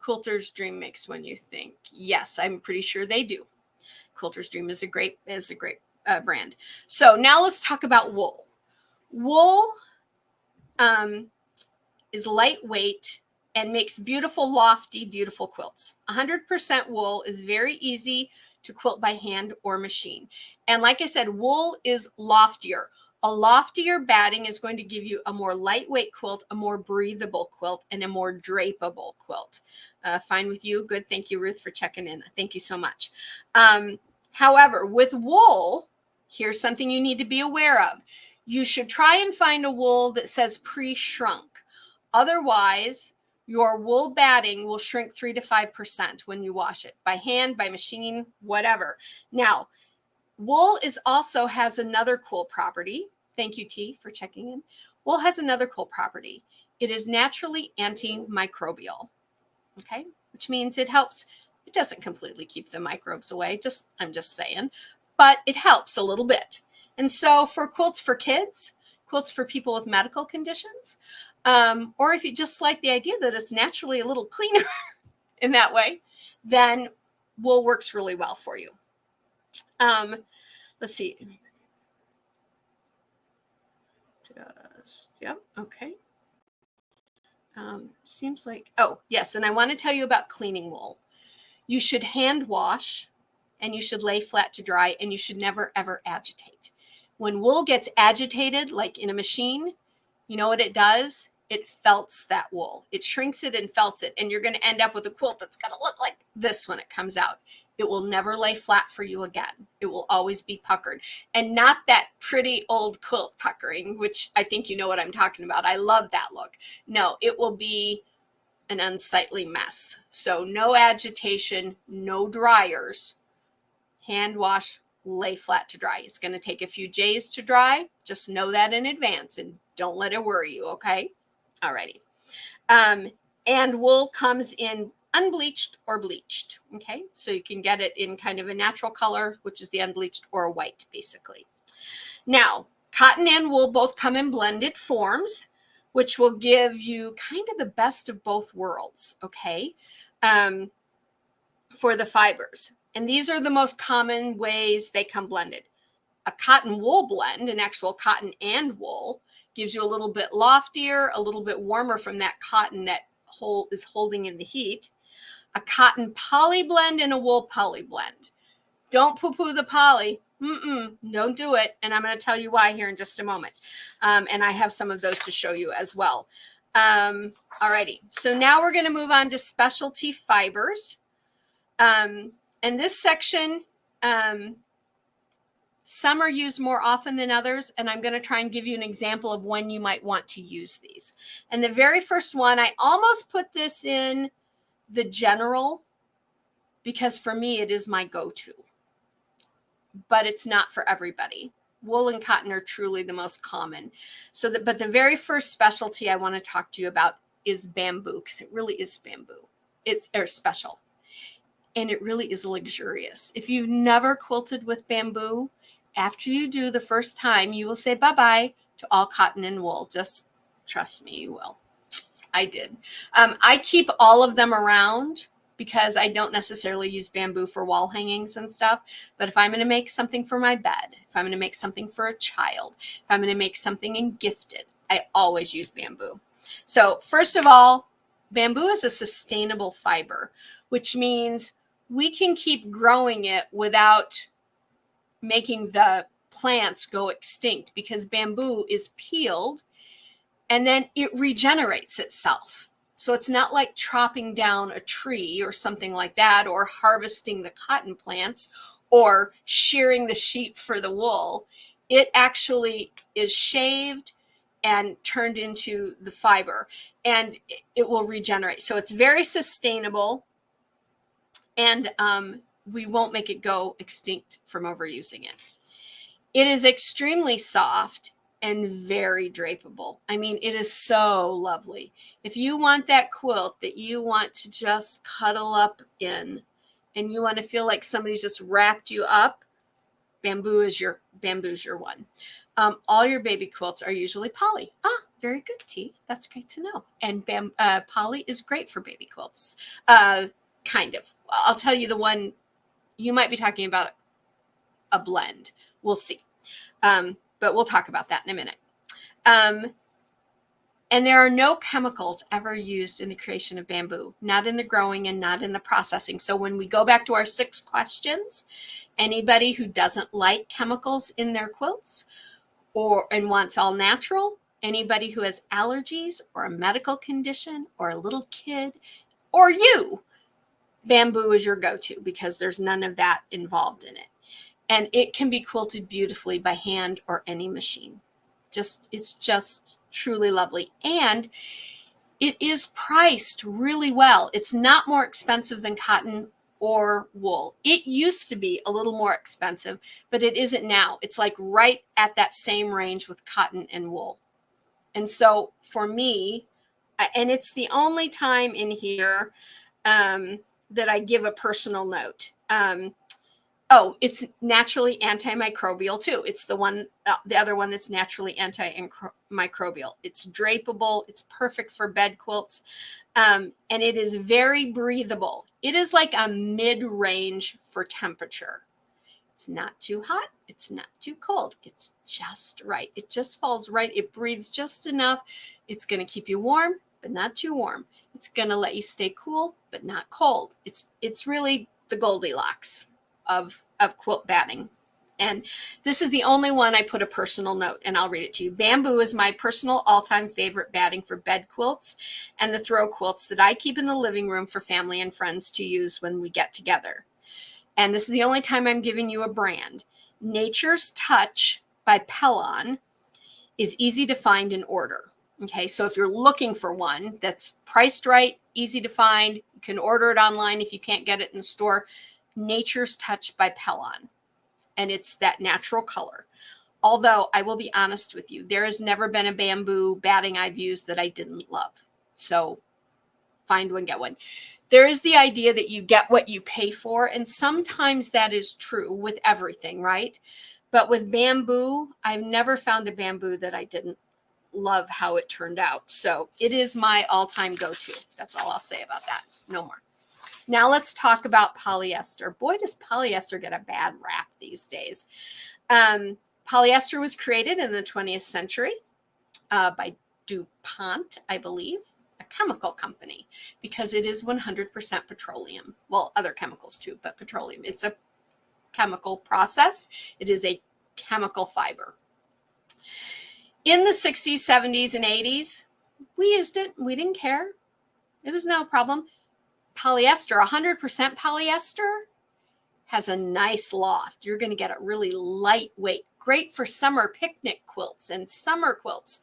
Quilter's Dream makes When You Think. Yes, I'm pretty sure they do. Quilter's Dream is a great brand. So now let's talk about wool. Wool is lightweight and makes beautiful, lofty, beautiful quilts. 100% wool is very easy to quilt by hand or machine. And like I said, wool is loftier. A loftier batting is going to give you a more lightweight quilt, a more breathable quilt, and a more drapable quilt. Fine with you? Good. Thank you, Ruth, for checking in. Thank you so much. However, with wool, here's something you need to be aware of. You should try and find a wool that says pre-shrunk. Otherwise, your wool batting will shrink 3 to 5% when you wash it by hand, by machine, whatever. Now, wool also has another cool property. Thank you, T, for checking in. Wool has another cool property. It is naturally antimicrobial, okay? Which means it helps. It doesn't completely keep the microbes away, I'm just saying, but it helps a little bit. And so for quilts for kids, quilts for people with medical conditions, or if you just like the idea that it's naturally a little cleaner in that way, then wool works really well for you. Let's see. Okay. Seems like, oh, yes. And I want to tell you about cleaning wool. You should hand wash and you should lay flat to dry, and you should never, ever agitate. When wool gets agitated, like in a machine, you know what it does? It felts that wool. It shrinks it and felts it, and you're going to end up with a quilt that's going to look like this when it comes out. It will never lay flat for you again. It will always be puckered, and not that pretty old quilt puckering, which I think you know what I'm talking about. I love that look. No, it will be an unsightly mess. So no agitation, no dryers. Hand wash, lay flat to dry. It's going to take a few days to dry. Just know that in advance and don't let it worry you, okay? Alrighty. And wool comes in unbleached or bleached, okay? So you can get it in kind of a natural color, which is the unbleached, or a white, basically. Now, cotton and wool both come in blended forms, which will give you kind of the best of both worlds, okay, for the fibers. And these are the most common ways they come blended. A cotton wool blend, an actual cotton and wool, gives you a little bit loftier, a little bit warmer from that cotton that is holding in the heat. A cotton poly blend and a wool poly blend. Don't poo-poo the poly. Don't do it. And I'm going to tell you why here in just a moment. And I have some of those to show you as well. Alrighty. So now we're going to move on to specialty fibers. And this section, some are used more often than others, and I'm going to try and give you an example of when you might want to use these. And the very first one, I almost put this in the general because for me it is my go-to, but it's not for everybody. Wool and cotton are truly the most common. But the very first specialty I want to talk to you about is bamboo, because it really is bamboo. It's special. And it really is luxurious. If you've never quilted with bamboo, after you do the first time, you will say bye-bye to all cotton and wool. Just trust me, you will. I did. I keep all of them around because I don't necessarily use bamboo for wall hangings and stuff. But if I'm going to make something for my bed, if I'm going to make something for a child, if I'm going to make something in gifted, I always use bamboo. So first of all, bamboo is a sustainable fiber, which means we can keep growing it without making the plants go extinct, because bamboo is peeled and then it regenerates itself. So it's not like chopping down a tree or something like that, or harvesting the cotton plants, or shearing the sheep for the wool. It actually is shaved and turned into the fiber, and it will regenerate. So it's very sustainable. And we won't make it go extinct from overusing it. It is extremely soft, and very drapable. I mean, it is so lovely. If you want that quilt that you want to just cuddle up in and you want to feel like somebody's just wrapped you up, bamboo's your one. All your baby quilts are usually poly. Ah, very good, T. That's great to know. And poly is great for baby quilts. Kind of. I'll tell you the one you might be talking about, a blend. We'll see. But we'll talk about that in a minute. And there are no chemicals ever used in the creation of bamboo, not in the growing and not in the processing. So when we go back to our 6 questions, anybody who doesn't like chemicals in their quilts and wants all natural, anybody who has allergies or a medical condition or a little kid or you, bamboo is your go-to because there's none of that involved in it. And it can be quilted beautifully by hand or any machine. It's just truly lovely. And it is priced really well. It's not more expensive than cotton or wool. It used to be a little more expensive, but it isn't now. It's like right at that same range with cotton and wool. And so for me, and it's the only time in here that I give a personal note. Oh, it's naturally antimicrobial too. It's the other one that's naturally antimicrobial. It's drapable. It's perfect for bed quilts. And it is very breathable. It is like a mid-range for temperature. It's not too hot. It's not too cold. It's just right. It just falls right. It breathes just enough. It's going to keep you warm, but not too warm. It's going to let you stay cool, but not cold. It's really the Goldilocks of quilt batting. And this is the only one I put a personal note, and I'll read it to you. Bamboo is my personal all-time favorite batting for bed quilts and the throw quilts that I keep in the living room for family and friends to use when we get together. And this is the only time I'm giving you a brand. Nature's Touch by Pellon is easy to find and order. Okay, so if you're looking for one that's priced right, easy to find, you can order it online if you can't get it in the store. Nature's Touch by Pellon, and it's that natural color. Although I will be honest with you, there has never been a bamboo batting I've used that I didn't love. So find one, get one. There is the idea that you get what you pay for, and sometimes that is true with everything, right? But with bamboo, I've never found a bamboo that I didn't love how it turned out. So it is my all-time go-to. That's all I'll say about that. No more. Now let's talk about polyester. Boy, does polyester get a bad rap these days. Polyester was created in the 20th century by DuPont, I believe, a chemical company, because it is 100% petroleum. Well, other chemicals too, but petroleum. It's a chemical process. It is a chemical fiber. In the 60s, 70s, and 80s, we used it. We didn't care. It was no problem. Polyester, 100% polyester, has a nice loft. You're going to get it really lightweight, great for summer picnic quilts and summer quilts.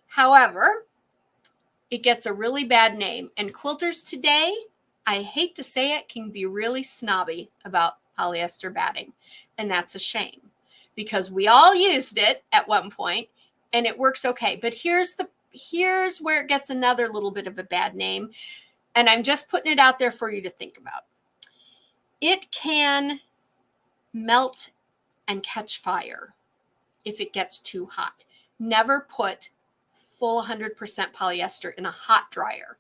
However, it gets a really bad name. And quilters today, I hate to say it, can be really snobby about polyester batting. And that's a shame because we all used it at one point and it works okay. But here's where it gets another little bit of a bad name. And I'm just putting it out there for you to think about. It can melt and catch fire if it gets too hot. Never put full 100% polyester in a hot dryer.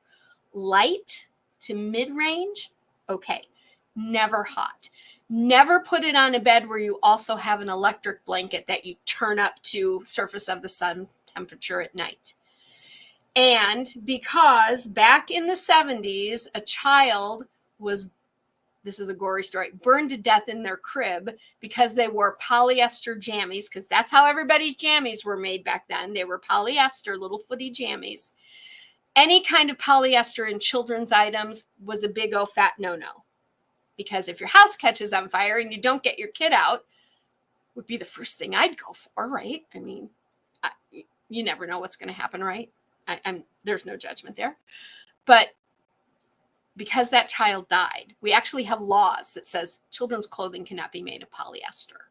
Light to mid-range, okay. Never hot. Never put it on a bed where you also have an electric blanket that you turn up to surface of the sun temperature at night. And because back in the 70s, a child was, this is a gory story, burned to death in their crib because they wore polyester jammies, because that's how everybody's jammies were made back then. They were polyester, little footy jammies. Any kind of polyester in children's items was a big old fat no-no. Because if your house catches on fire and you don't get your kid out, would be the first thing I'd go for, right? I mean, you never know what's going to happen, right? There's no judgment there. But because that child died, we actually have laws that says children's clothing cannot be made of polyester.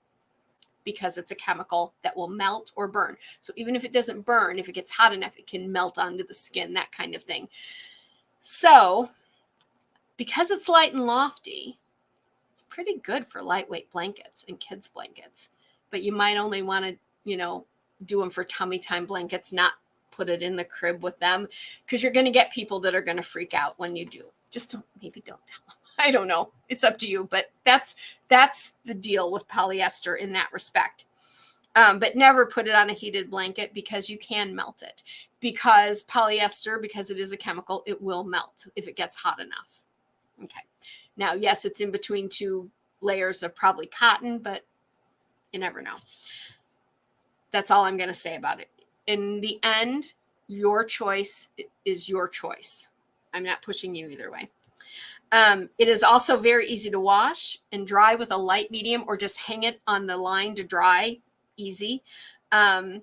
because it's a chemical that will melt or burn. So even if it doesn't burn, if it gets hot enough, it can melt onto the skin, that kind of thing. So because it's light and lofty, it's pretty good for lightweight blankets and kids' blankets. But you might only want to, do them for tummy time blankets, not put it in the crib with them, because you're going to get people that are going to freak out when you do. Just maybe don't tell them. I don't know. It's up to you. But that's the deal with polyester in that respect. But never put it on a heated blanket because you can melt it. Because polyester, because it is a chemical, it will melt if it gets hot enough. Okay. Now, yes, it's in between two layers of probably cotton, but you never know. That's all I'm going to say about it. In the end, your choice is your choice. I'm not pushing you either way. It is also very easy to wash and dry with a light medium, or just hang it on the line to dry easy. And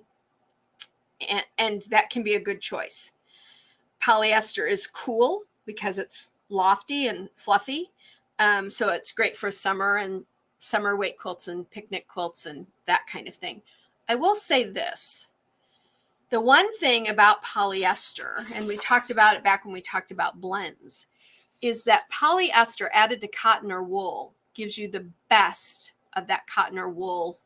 that can be a good choice. Polyester is cool because it's lofty and fluffy. So it's great for summer and summer weight quilts and picnic quilts and that kind of thing. I will say this. The one thing about polyester, and we talked about it back when we talked about blends, is that polyester added to cotton or wool gives you the best of that cotton or wool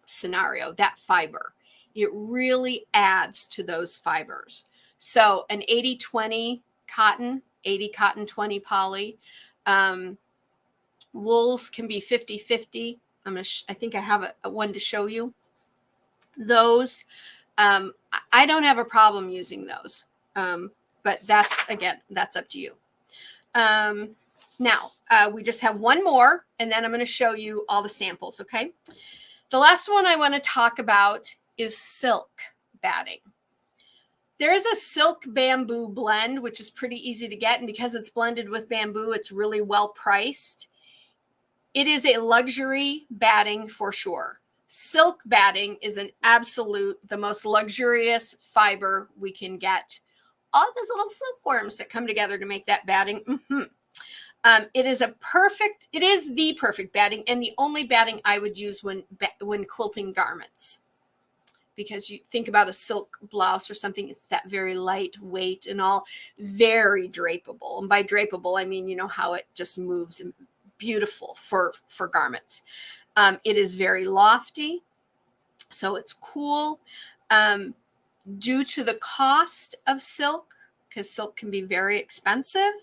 scenario, that fiber. It really adds to those fibers. So an 80-20 cotton, 80 cotton, 20 poly. Wools can be 50-50. I think I have a one to show you. Those, I don't have a problem using those. But that's up to you. Now, we just have one more, and then I'm going to show you all the samples, okay? The last one I want to talk about is silk batting. There is a silk bamboo blend, which is pretty easy to get, and because it's blended with bamboo, it's really well priced. It is a luxury batting for sure. Silk batting is the most luxurious fiber we can get. All those little silkworms that come together to make that batting. It is the perfect batting, and the only batting I would use when quilting garments. Because you think about a silk blouse or something, it's that very lightweight and all very drapable. And by drapable, I mean, how it just moves, and beautiful for garments. It is very lofty, so it's cool. Due to the cost of silk, because silk can be very expensive,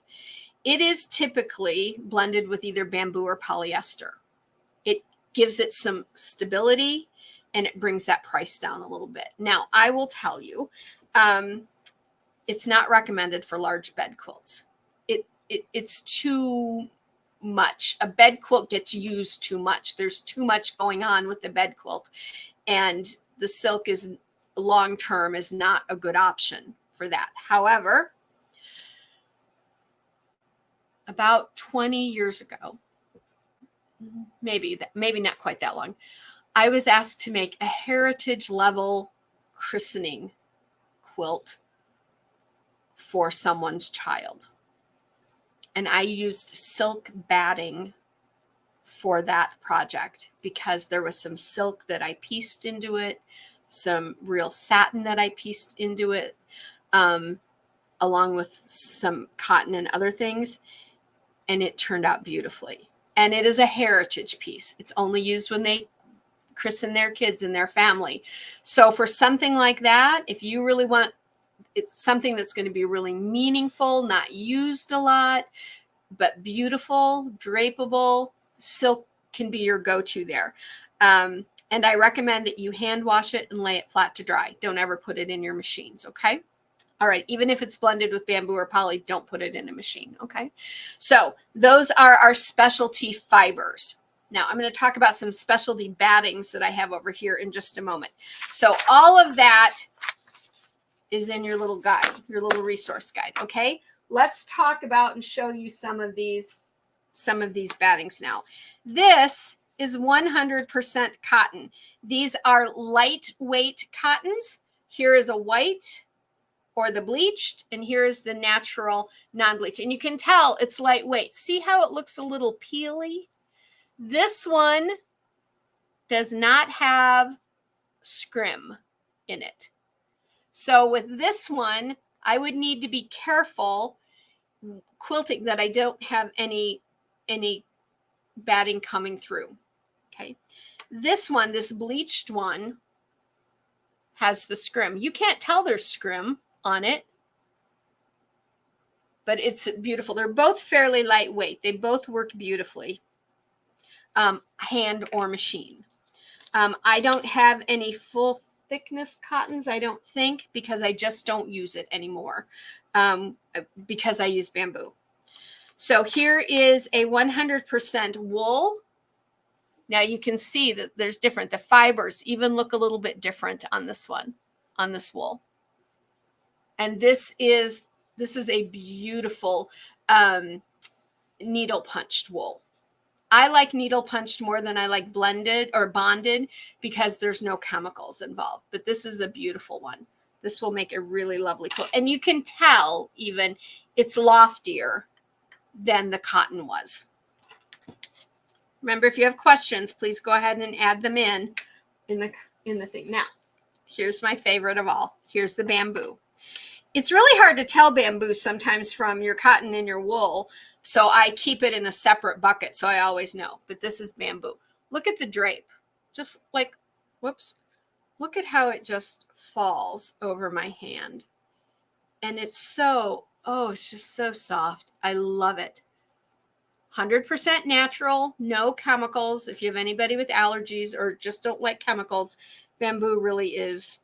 it is typically blended with either bamboo or polyester. It gives it some stability, and it brings that price down a little bit. Now, I will tell you, it's not recommended for large bed quilts. It's too much. A bed quilt gets used too much. There's too much going on with the bed quilt, and the silk is long-term is not a good option for that. However, about 20 years ago, maybe not quite that long, I was asked to make a heritage level christening quilt for someone's child. And I used silk batting for that project because there was some silk that I pieced into it, some real satin that I pieced into it, along with some cotton and other things. And it turned out beautifully. And it is a heritage piece. It's only used when they christen their kids in their family. So for something like that, if you really want, it's something that's going to be really meaningful, not used a lot, but beautiful, drapable, silk can be your go-to there. And I recommend that you hand wash it and lay it flat to dry. Don't ever put it in your machines, okay? All right, even if it's blended with bamboo or poly, don't put it in a machine, okay? So those are our specialty fibers. Now I'm going to talk about some specialty battings that I have over here in just a moment. So all of that is in your little guide, your little resource guide, okay? Let's talk about and show you some of these battings now. This is 100% cotton. These are lightweight cottons. Here is a white or the bleached, and here is the natural non-bleached. And you can tell it's lightweight. See how it looks a little peely? This one does not have scrim in it. So with this one, I would need to be careful quilting that I don't have any batting coming through. Okay. This one, this bleached one, has the scrim. You can't tell there's scrim on it, but it's beautiful. They're both fairly lightweight. They both work beautifully, hand or machine. I don't have any full thickness cottons, I don't think, because I just don't use it anymore, because I use bamboo. So here is a 100% wool. Now you can see that there's different. The fibers even look a little bit different on this one, on this wool. And this is a beautiful needle punched wool. I like needle punched more than I like blended or bonded because there's no chemicals involved. But this is a beautiful one. This will make a really lovely quilt. And you can tell even it's loftier than the cotton was. Remember, if you have questions, please go ahead and add them in the thing. Now, here's my favorite of all. Here's the bamboo. It's really hard to tell bamboo sometimes from your cotton and your wool, so I keep it in a separate bucket so I always know. But this is bamboo. Look at the drape. Just like, whoops. Look at how it just falls over my hand. And it's so, oh, it's just so soft. I love it. 100% natural, no chemicals. If you have anybody with allergies or just don't like chemicals, bamboo really is,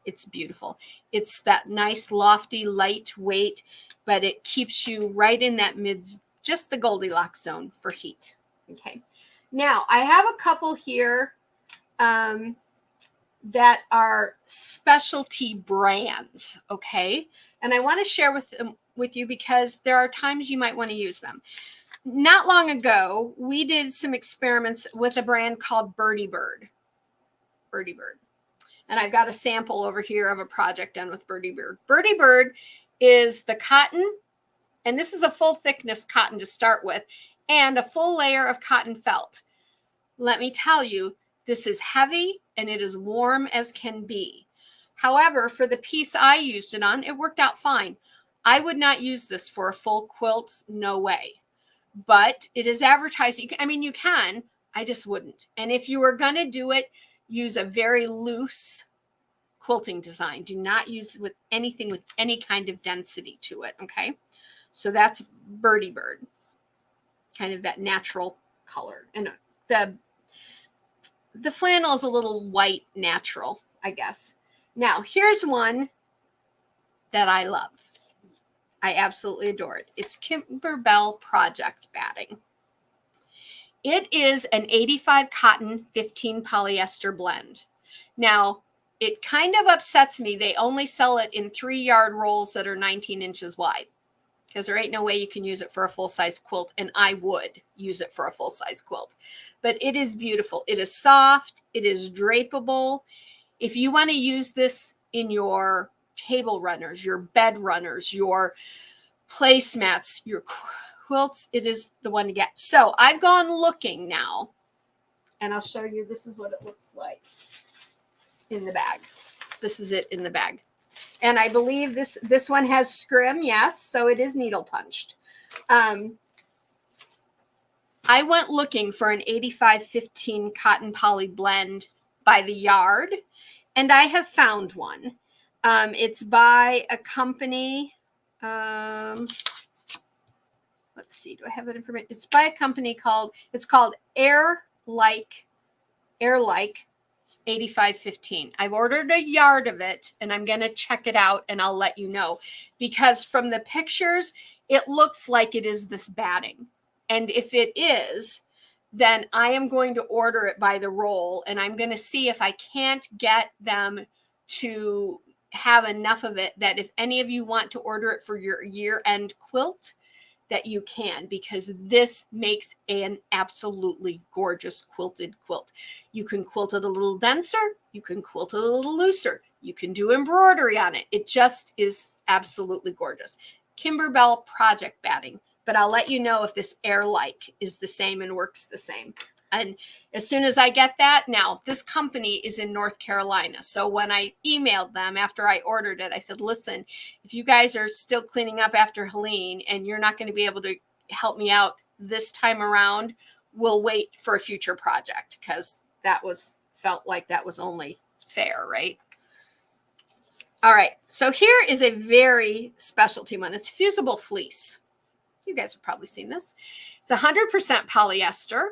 it's beautiful. It's that nice, lofty, lightweight, but it keeps you right in that just the Goldilocks zone for heat. Okay. Now, I have a couple here that are specialty brands, okay? And I want to share with you because there are times you might want to use them. Not long ago, we did some experiments with a brand called Birdie Bird. Birdie Bird. And I've got a sample over here of a project done with Birdie Bird. Birdie Bird is the cotton, and this is a full thickness cotton to start with, and a full layer of cotton felt. Let me tell you, this is heavy and it is warm as can be. However, for the piece I used it on, it worked out fine. I would not use this for a full quilt, no way. But it is advertised. You can, I just wouldn't. And if you were going to do it, use a very loose quilting design. Do not use with anything with any kind of density to it, okay? So that's Birdie Bird, kind of that natural color. And the flannel is a little white natural, I guess. Now, here's one that I love. I absolutely adore it. It's Kimberbell Project Batting. It is an 85 cotton, 15 polyester blend. Now, it kind of upsets me. They only sell it in 3-yard rolls that are 19 inches wide because there ain't no way you can use it for a full-size quilt, and I would use it for a full-size quilt. But it is beautiful. It is soft. It is drapeable. If you want to use this in your table runners, your bed runners, your placemats, your quilts, it is the one to get. So I've gone looking now, and I'll show you. This is what it looks like in the bag. This is it in the bag. And I believe this one has scrim, yes, so it is needle punched. I went looking for an 85-15 cotton poly blend by the yard, and I have found one. It's by a company. Let's see, do I have that information? It's by a company called Air Like 85-15. I've ordered a yard of it, and I'm going to check it out, and I'll let you know. Because from the pictures, it looks like it is this batting. And if it is, then I am going to order it by the roll, and I'm going to see if I can't get them to have enough of it that if any of you want to order it for your year-end quilt, that you can, because this makes an absolutely gorgeous quilted quilt. You can quilt it a little denser, you can quilt it a little looser, you can do embroidery on it. It just is absolutely gorgeous. Kimberbell Project Batting, but I'll let you know if this Air Like is the same and works the same. And as soon as I get that, now this company is in North Carolina. So when I emailed them after I ordered it, I said, listen, if you guys are still cleaning up after Helene and you're not going to be able to help me out this time around, we'll wait for a future project, because that felt like that was only fair, right? All right, so here is a very specialty one. It's fusible fleece. You guys have probably seen this. It's 100% polyester,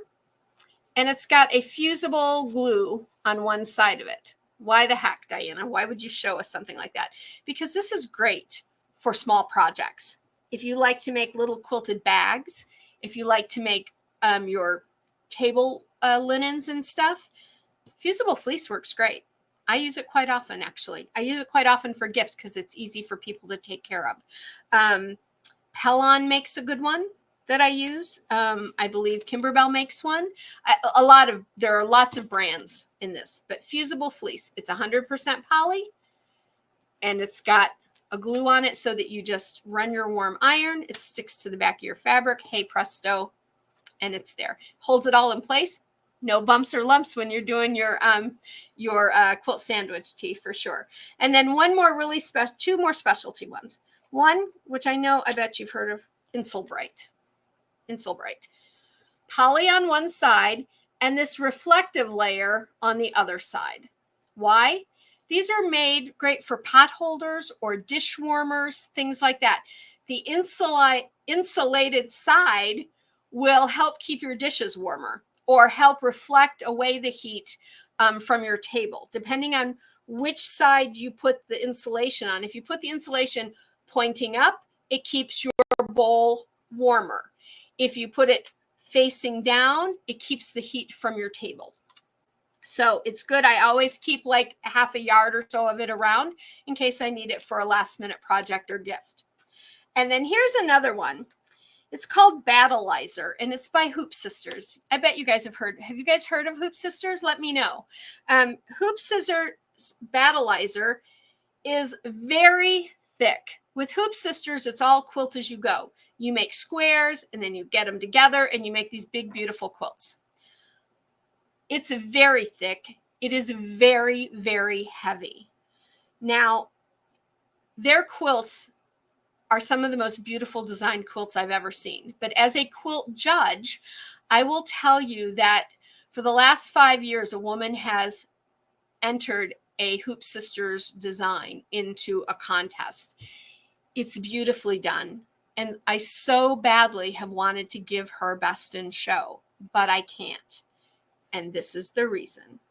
and it's got a fusible glue on one side of it. Why the heck, Diana? Why would you show us something like that? Because this is great for small projects. If you like to make little quilted bags, if you like to make your table linens and stuff, fusible fleece works great. I use it quite often, actually. I use it quite often for gifts because it's easy for people to take care of. Pellon makes a good one that I use. I believe Kimberbell makes one. There are lots of brands in this, but fusible fleece, it's 100% poly, and it's got a glue on it so that you just run your warm iron. It sticks to the back of your fabric. Hey, presto, and it's there. Holds it all in place. No bumps or lumps when you're doing your quilt sandwich tee, for sure. And then two more specialty ones. One, which I bet you've heard of, Insulbright. Poly on one side and this reflective layer on the other side. Why? These are made great for pot holders or dish warmers, things like that. The insulated side will help keep your dishes warmer or help reflect away the heat from your table, depending on which side you put the insulation on. If you put the insulation pointing up, it keeps your bowl warmer. If you put it facing down, it keeps the heat from your table. So it's good. I always keep like half a yard or so of it around in case I need it for a last minute project or gift. And then here's another one. It's called Battleizer, and it's by Hoop Sisters. I bet you guys have heard. Have you guys heard of Hoop Sisters? Let me know. Hoop Sisters Battleizer is very thick. With Hoop Sisters, it's all quilt as you go. You make squares, and then you get them together, and you make these big, beautiful quilts. It's very thick. It is very, very heavy. Now, their quilts are some of the most beautiful design quilts I've ever seen. But as a quilt judge, I will tell you that for the last 5 years, a woman has entered a Hoop Sisters design into a contest. It's beautifully done. And I so badly have wanted to give her best in show, but I can't. And this is the reason.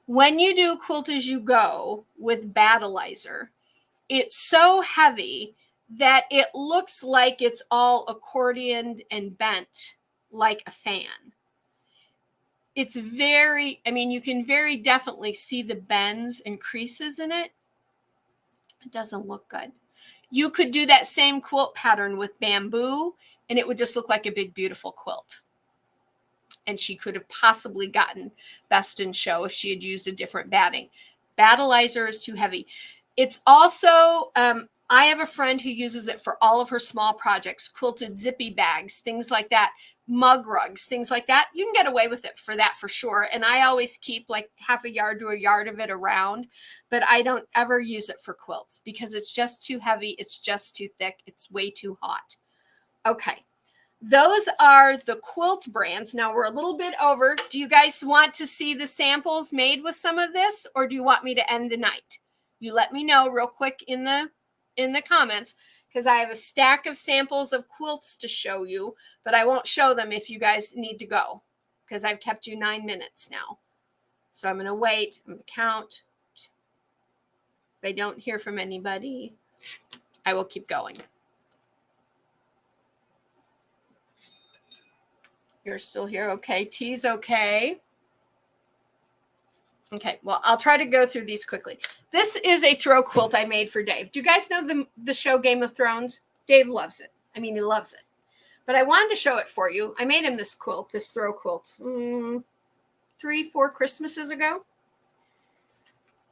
When you do quilt as you go with Battleizer, it's so heavy that it looks like it's all accordioned and bent like a fan. It's very, you can very definitely see the bends and creases in it. It doesn't look good. You could do that same quilt pattern with bamboo, and it would just look like a big, beautiful quilt. And she could have possibly gotten best in show if she had used a different batting. Battleizer is too heavy. It's also, I have a friend who uses it for all of her small projects, quilted zippy bags, things like that, mug rugs, things like that. You can get away with it for that for sure. And I always keep like half a yard to a yard of it around, but I don't ever use it for quilts because it's just too heavy. It's just too thick. It's way too hot. Okay. Those are the quilt brands. Now we're a little bit over. Do you guys want to see the samples made with some of this, or do you want me to end the night? You let me know real quick in the comments, because I have a stack of samples of quilts to show you, but I won't show them if you guys need to go, because I've kept you 9 minutes now. So I'm going to wait. I'm going to count. If I don't hear from anybody, I will keep going. You're still here. Okay. T's okay. Okay. Well, I'll try to go through these quickly. This is a throw quilt I made for Dave. Do you guys know the show Game of Thrones? Dave loves it. He loves it. But I wanted to show it for you. I made him this quilt, this throw quilt, 3-4 Christmases ago.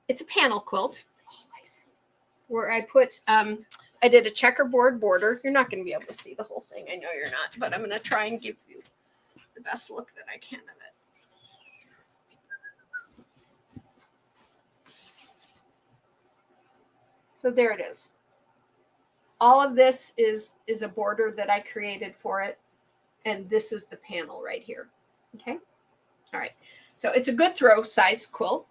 It's a panel quilt, always, where I put, I did a checkerboard border. You're not going to be able to see the whole thing. I know you're not, but I'm going to try and give you the best look that I can of it. So there it is. All of this is a border that I created for it. And this is the panel right here. Okay. All right. So it's a good throw size quilt.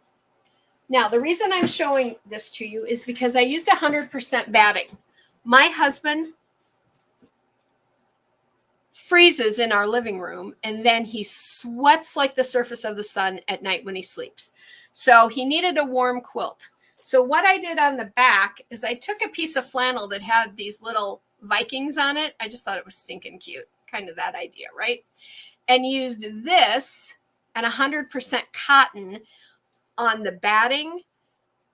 Now, the reason I'm showing this to you is because I used 100% batting. My husband freezes in our living room, and then he sweats like the surface of the sun at night when he sleeps. So he needed a warm quilt. So what I did on the back is I took a piece of flannel that had these little Vikings on it. I just thought it was stinking cute. Kind of that idea, right? And used this and 100% cotton on the batting.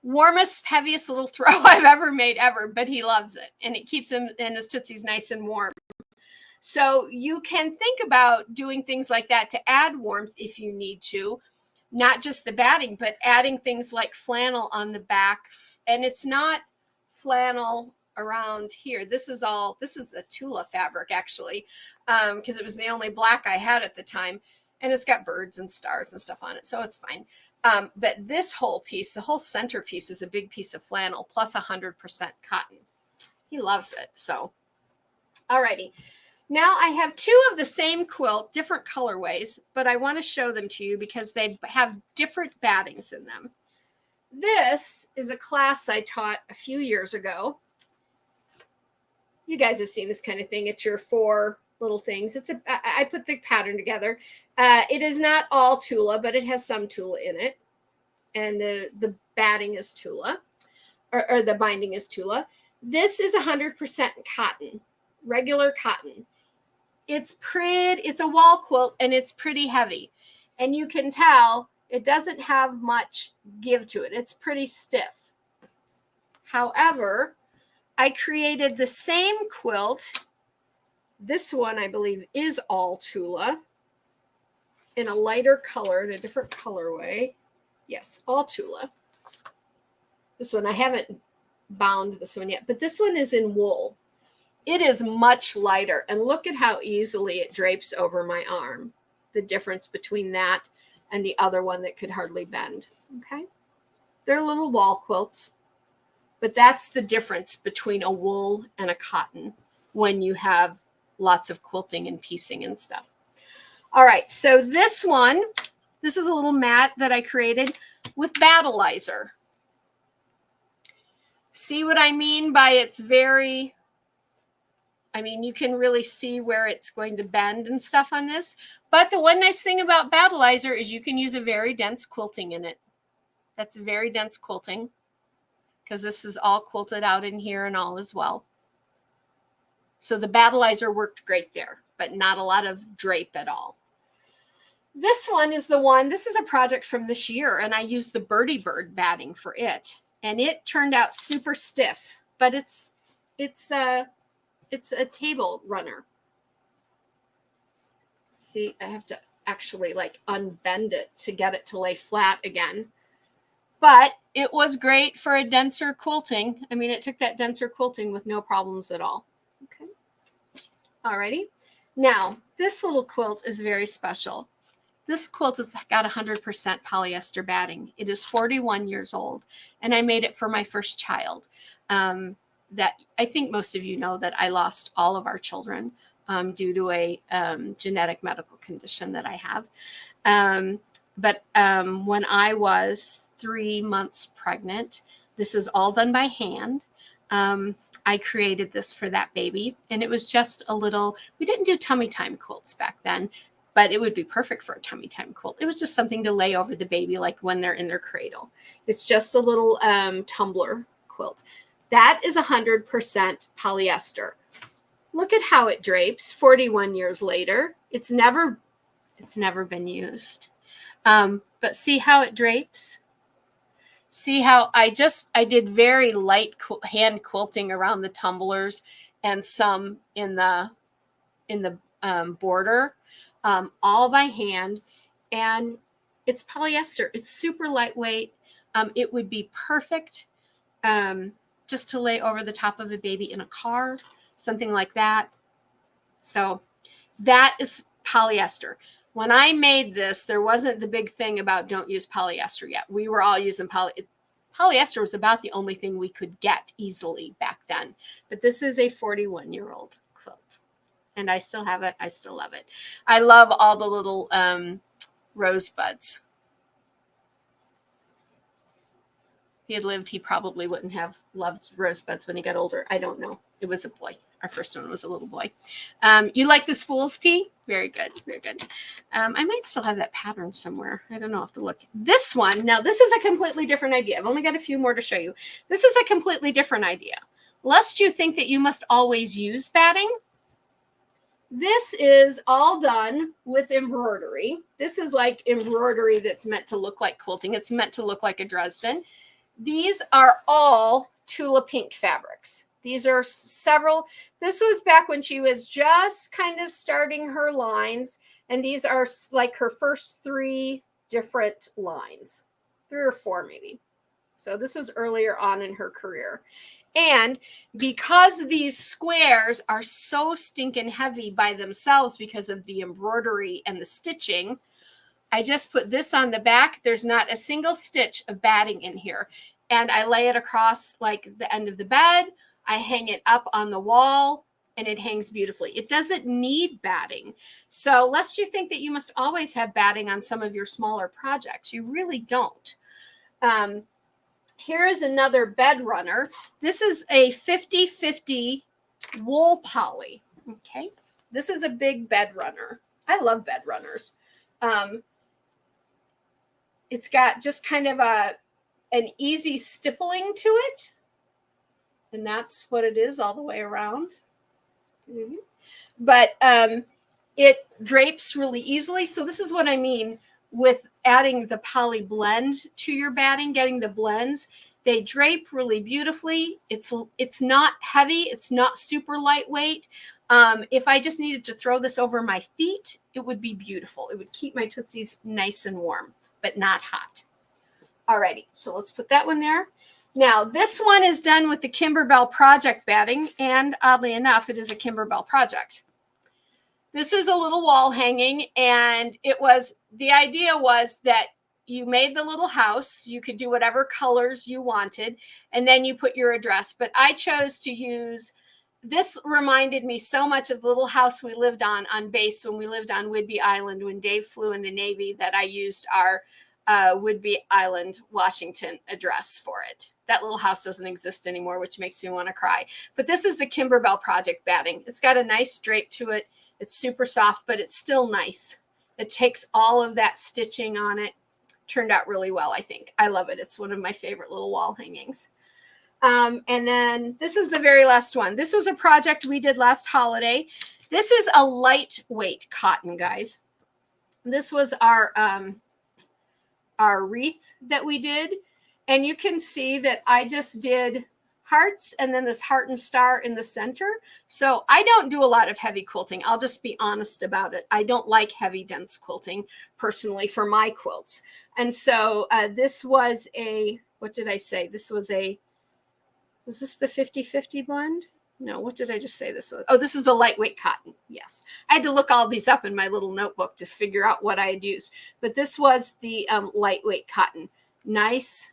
Warmest, heaviest little throw I've ever made ever, but he loves it. And it keeps him and his tootsies nice and warm. So you can think about doing things like that to add warmth if you need to, not just the batting, but adding things like flannel on the back. And it's not flannel around here. This is a Tula fabric actually, because it was the only black I had at the time. And it's got birds and stars and stuff on it, so it's fine. But this whole piece, the whole center piece, is a big piece of flannel plus 100% cotton. He loves it. So, alrighty. Now I have two of the same quilt, different colorways, but I want to show them to you because they have different battings in them. This is a class I taught a few years ago. You guys have seen this kind of thing. It's your 4 little things. I put the pattern together. It is not all Tula, but it has some Tula in it. And the batting is Tula, or the binding is Tula. This is 100% cotton, regular cotton. It's pretty, it's a wall quilt and it's pretty heavy. And you can tell it doesn't have much give to it. It's pretty stiff. However, I created the same quilt. This one, I believe, is all Tula in a lighter color, in a different colorway. Yes, all Tula. This one, I haven't bound this one yet, but this one is in wool. It is much lighter, and look at how easily it drapes over my arm. The difference between that and the other one that could hardly bend, okay? They're little wall quilts, but that's the difference between a wool and a cotton when you have lots of quilting and piecing and stuff. All right, so this one, this is a little mat that I created with battleizer. See what I mean by it's very... I mean, you can really see where it's going to bend and stuff on this. But the one nice thing about battleizer is you can use a very dense quilting in it. That's very dense quilting because this is all quilted out in here and all as well. So the battleizer worked great there, but not a lot of drape at all. This one is the one, this is a project from this year, and I used the Birdie Bird batting for it. And it turned out super stiff, but it's a table runner. See, I have to actually like unbend it to get it to lay flat again. But it was great for a denser quilting. I mean, it took that denser quilting with no problems at all. Okay. Alrighty. Now, this little quilt is very special. This quilt has got 100% polyester batting. It is 41 years old, and I made it for my first child. That I think most of you know that I lost all of our children due to a genetic medical condition that I have. But when I was 3 months pregnant, this is all done by hand. I created this for that baby, and it was just a little, we didn't do tummy time quilts back then, but it would be perfect for a tummy time quilt. It was just something to lay over the baby like when they're in their cradle. It's just a little tumbler quilt. That is 100% polyester. Look at how it drapes 41 years later. It's never been used. But see how it drapes? See how I did very light hand quilting around the tumblers and some in the border, all by hand. And it's polyester. It's super lightweight. It would be perfect just to lay over the top of a baby in a car, something like that. So that is polyester. When I made this, there wasn't the big thing about don't use polyester yet. We were all using polyester polyester was about the only thing we could get easily back then. But this is a 41-year-old quilt. And I still have it. I still love it. I love all the little rosebuds. If he had lived, he probably wouldn't have loved rosebuds when he got older. I don't know. It was a boy. Our first one was a little boy. You like the spools, T? Very good. Very good. I might still have that pattern somewhere. I don't know. I'll have to look. This one, now this is a completely different idea. I've only got a few more to show you. This is a completely different idea. Lest you think that you must always use batting, this is all done with embroidery. This is like embroidery that's meant to look like quilting. It's meant to look like a Dresden. These are all Tula Pink fabrics. These are several. This was back when she was just kind of starting her lines. And these are like her first 3 different lines, 3 or 4 maybe. So this was earlier on in her career. And because these squares are so stinking heavy by themselves because of the embroidery and the stitching, I just put this on the back. There's not a single stitch of batting in here. And I lay it across like the end of the bed. I hang it up on the wall and it hangs beautifully. It doesn't need batting. So lest you think that you must always have batting on some of your smaller projects, you really don't. Here is another bed runner. This is a 50-50 wool poly. Okay. This is a big bed runner. I love bed runners. It's got just kind of an easy stippling to it. And that's what it is all the way around. But it drapes really easily. So this is what I mean with adding the poly blend to your batting, getting the blends. They drape really beautifully. It's not heavy. It's not super lightweight. If I just needed to throw this over my feet, it would be beautiful. It would keep my Tootsies nice and warm, but not hot. Alrighty, so let's put that one there. Now, this one is done with the Kimberbell Project batting, and oddly enough, it is a Kimberbell project. This is a little wall hanging, and the idea was that you made the little house. You could do whatever colors you wanted, and then you put your address. But I chose to use, this reminded me so much of the little house we lived on base when we lived on Whidbey Island when Dave flew in the Navy, that I used our Whidbey Island, Washington address for it. That little house doesn't exist anymore, which makes me want to cry. But this is the Kimberbell Project batting. It's got a nice drape to it. It's super soft, but it's still nice. It takes all of that stitching on it. Turned out really well, I think. I love it. It's one of my favorite little wall hangings. And then this is the very last one. This was a project we did last holiday. This is a lightweight cotton, guys. This was our wreath that we did. And you can see that I just did hearts and then this heart and star in the center. So I don't do a lot of heavy quilting. I'll just be honest about it. I don't like heavy, dense quilting personally for my quilts. And so this was what did I say? Was this the 50-50 blend? No, what did I just say this was? Oh, this is the lightweight cotton. Yes. I had to look all these up in my little notebook to figure out what I had used. But this was the lightweight cotton. Nice,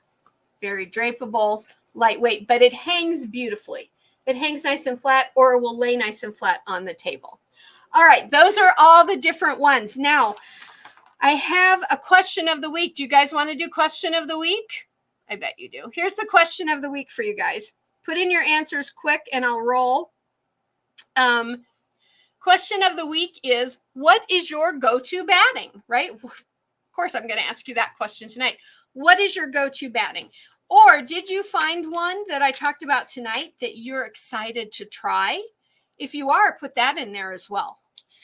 very drapable, lightweight, but it hangs beautifully. It hangs nice and flat, or it will lay nice and flat on the table. All right, those are all the different ones. Now, I have a question of the week. Do you guys want to do question of the week? I bet you do. Here's the question of the week for you guys. Put in your answers quick and I'll roll. Question of the week is, what is your go-to batting, right? Of course, I'm going to ask you that question tonight. What is your go-to batting? Or did you find one that I talked about tonight that you're excited to try? If you are, put that in there as well,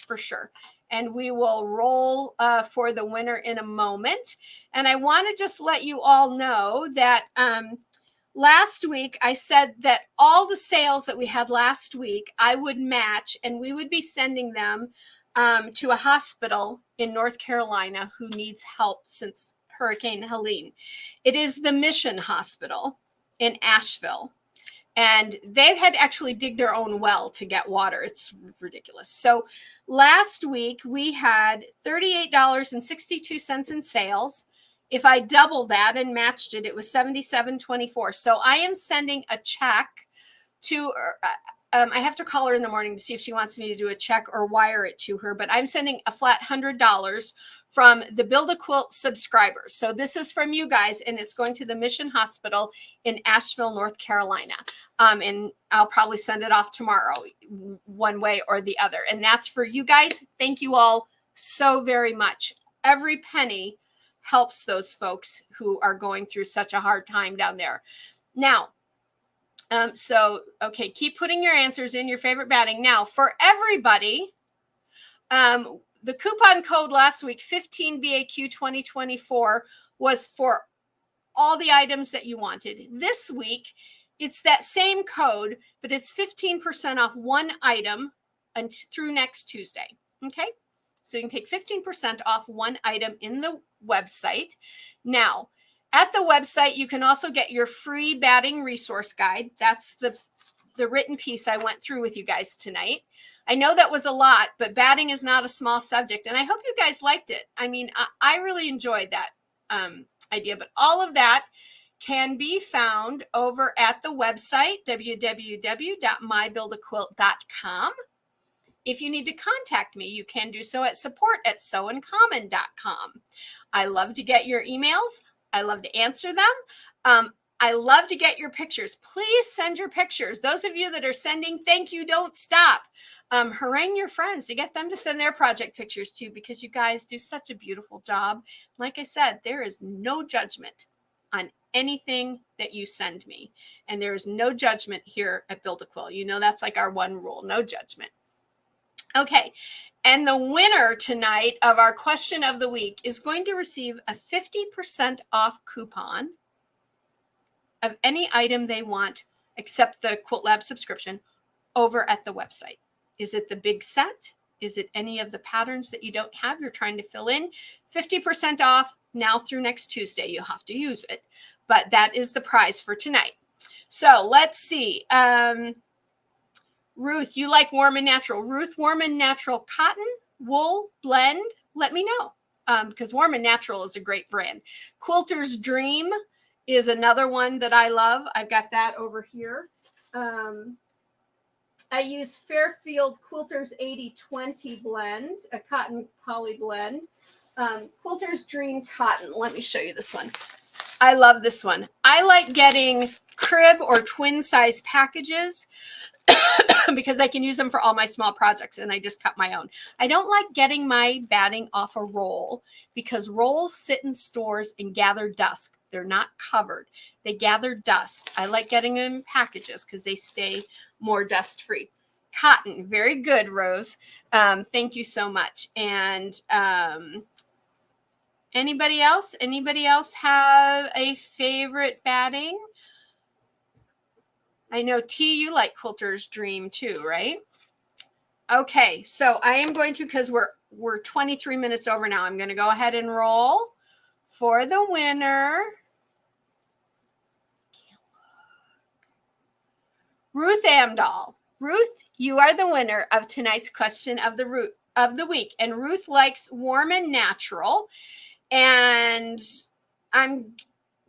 for sure. And we will roll for the winner in a moment. And I want to just let you all know that last week I said that all the sales that we had last week, I would match, and we would be sending them to a hospital in North Carolina who needs help since Hurricane Helene. It is the Mission Hospital in Asheville. And they've had to actually dig their own well to get water. It's ridiculous. So last week we had $38.62 in sales. If I doubled that and matched it, it was $77.24. So I am sending a check to I have to call her in the morning to see if she wants me to do a check or wire it to her, but I'm sending a flat $100 from the Build a Quilt subscribers. So this is from you guys, and it's going to the Mission Hospital in Asheville, North Carolina. And I'll probably send it off tomorrow, one way or the other. And that's for you guys. Thank you all so very much. Every penny helps those folks who are going through such a hard time down there. Now, okay, keep putting your answers in, your favorite batting. Now, for everybody, the coupon code last week, 15BAQ 2024, was for all the items that you wanted. This week, it's that same code, but it's 15% off one item through next Tuesday. Okay, so you can take 15% off one item in the website. Now, at the website, you can also get your free batting resource guide. That's the written piece I went through with you guys tonight. I know that was a lot, but batting is not a small subject, and I hope you guys liked it. I mean, I really enjoyed that idea, but all of that can be found over at the website, www.mybuildaquilt.com. If you need to contact me, you can do so at support@sewincommon.com. I love to get your emails. I love to answer them. I love to get your pictures. Please send your pictures. Those of you that are sending, thank you. Don't stop. Harangue your friends to get them to send their project pictures too, because you guys do such a beautiful job. Like I said, there is no judgment on anything that you send me. And there is no judgment here at Build a Quilt. You know, that's like our one rule, no judgment. Okay, and the winner tonight of our question of the week is going to receive a 50% off coupon of any item they want except the Quilt Lab subscription over at the website. Is it the big set? Is it any of the patterns that you don't have, you're trying to fill in? 50% off now through next Tuesday. You'll have to use it, but that is the prize for tonight. So let's see. Ruth, you like Warm and Natural. Ruth, Warm and Natural cotton, wool, blend, let me know, because Warm and Natural is a great brand. Quilter's Dream is another one that I love. I've got that over here. I use Fairfield Quilter's 80/20 blend, a cotton poly blend. Quilter's Dream Cotton. Let me show you this one. I love this one. I like getting crib or twin size packages because I can use them for all my small projects, and I just cut my own. I don't like getting my batting off a roll because rolls sit in stores and gather dust. They're not covered. They gather dust. I like getting them in packages because they stay more dust free. Cotton, very good, Rose. Thank you so much. And anybody else? Anybody else have a favorite batting? I know, T, you like Quilter's Dream too, right? Okay, so I am going to, because we're 23 minutes over now, I'm going to go ahead and roll for the winner. Ruth Amdahl. Ruth, you are the winner of tonight's question of the week. And Ruth likes Warm and Natural. And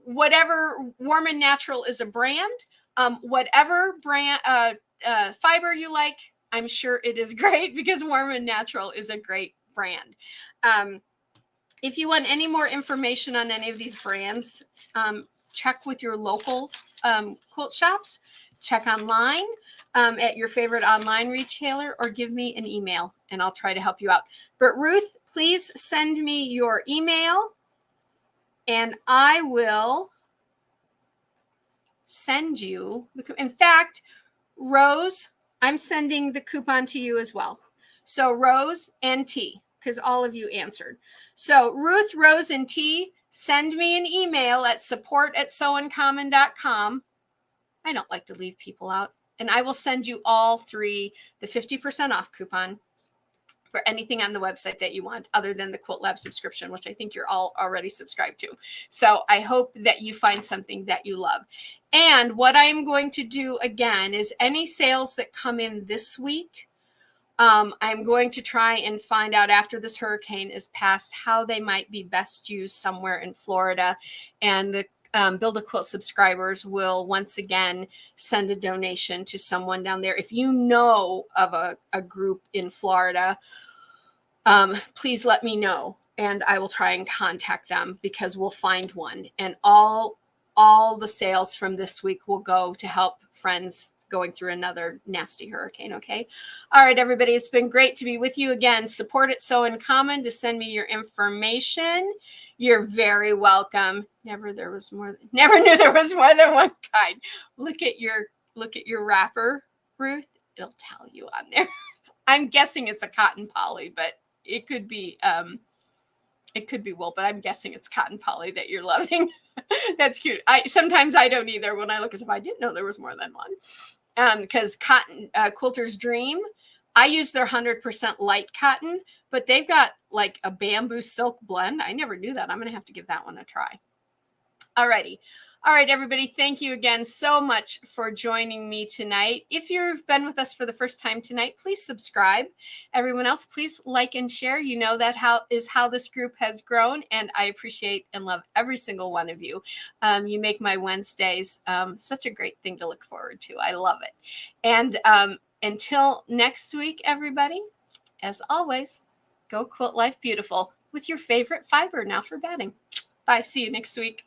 whatever Warm and Natural is a brand. Whatever brand fiber you like, I'm sure it is great because Warm and Natural is a great brand. If you want any more information on any of these brands, check with your local quilt shops, check online at your favorite online retailer, or give me an email and I'll try to help you out. But Ruth, please send me your email and I will send you. In fact, Rose, I'm sending the coupon to you as well. So Rose and T, because all of you answered. So Ruth, Rose, and T, send me an email at support@sewincommon.com. I don't like to leave people out. And I will send you all three the 50% off coupon for anything on the website that you want other than the Quilt Lab subscription, which I think you're all already subscribed to. So I hope that you find something that you love. And what I am going to do again is any sales that come in this week, I'm going to try and find out after this hurricane is past how they might be best used somewhere in Florida. And the Build a Quilt subscribers will once again send a donation to someone down there. If you know of a group in Florida, please let me know and I will try and contact them because we'll find one. And all the sales from this week will go to help friends going through another nasty hurricane. Okay. All right, everybody. It's been great to be with you again. Support It So Uncommon to send me your information. You're very welcome. Never knew there was more than one kind. Look at your wrapper, Ruth. It'll tell you on there. I'm guessing it's a cotton poly, but it could be wool, but I'm guessing it's cotton poly that you're loving. That's cute. Sometimes I don't either when I look as if I didn't know there was more than one. Because cotton Quilter's Dream, I use their 100% light cotton, but they've got like a bamboo silk blend. I never knew that. I'm gonna have to give that one a try. Alrighty. All right, everybody. Thank you again so much for joining me tonight. If you've been with us for the first time tonight, please subscribe. Everyone else, please like and share. You know that how this group has grown, and I appreciate and love every single one of you. You make my Wednesdays such a great thing to look forward to. I love it. And until next week, everybody, as always, go quilt life beautiful with your favorite fiber now for batting. Bye. See you next week.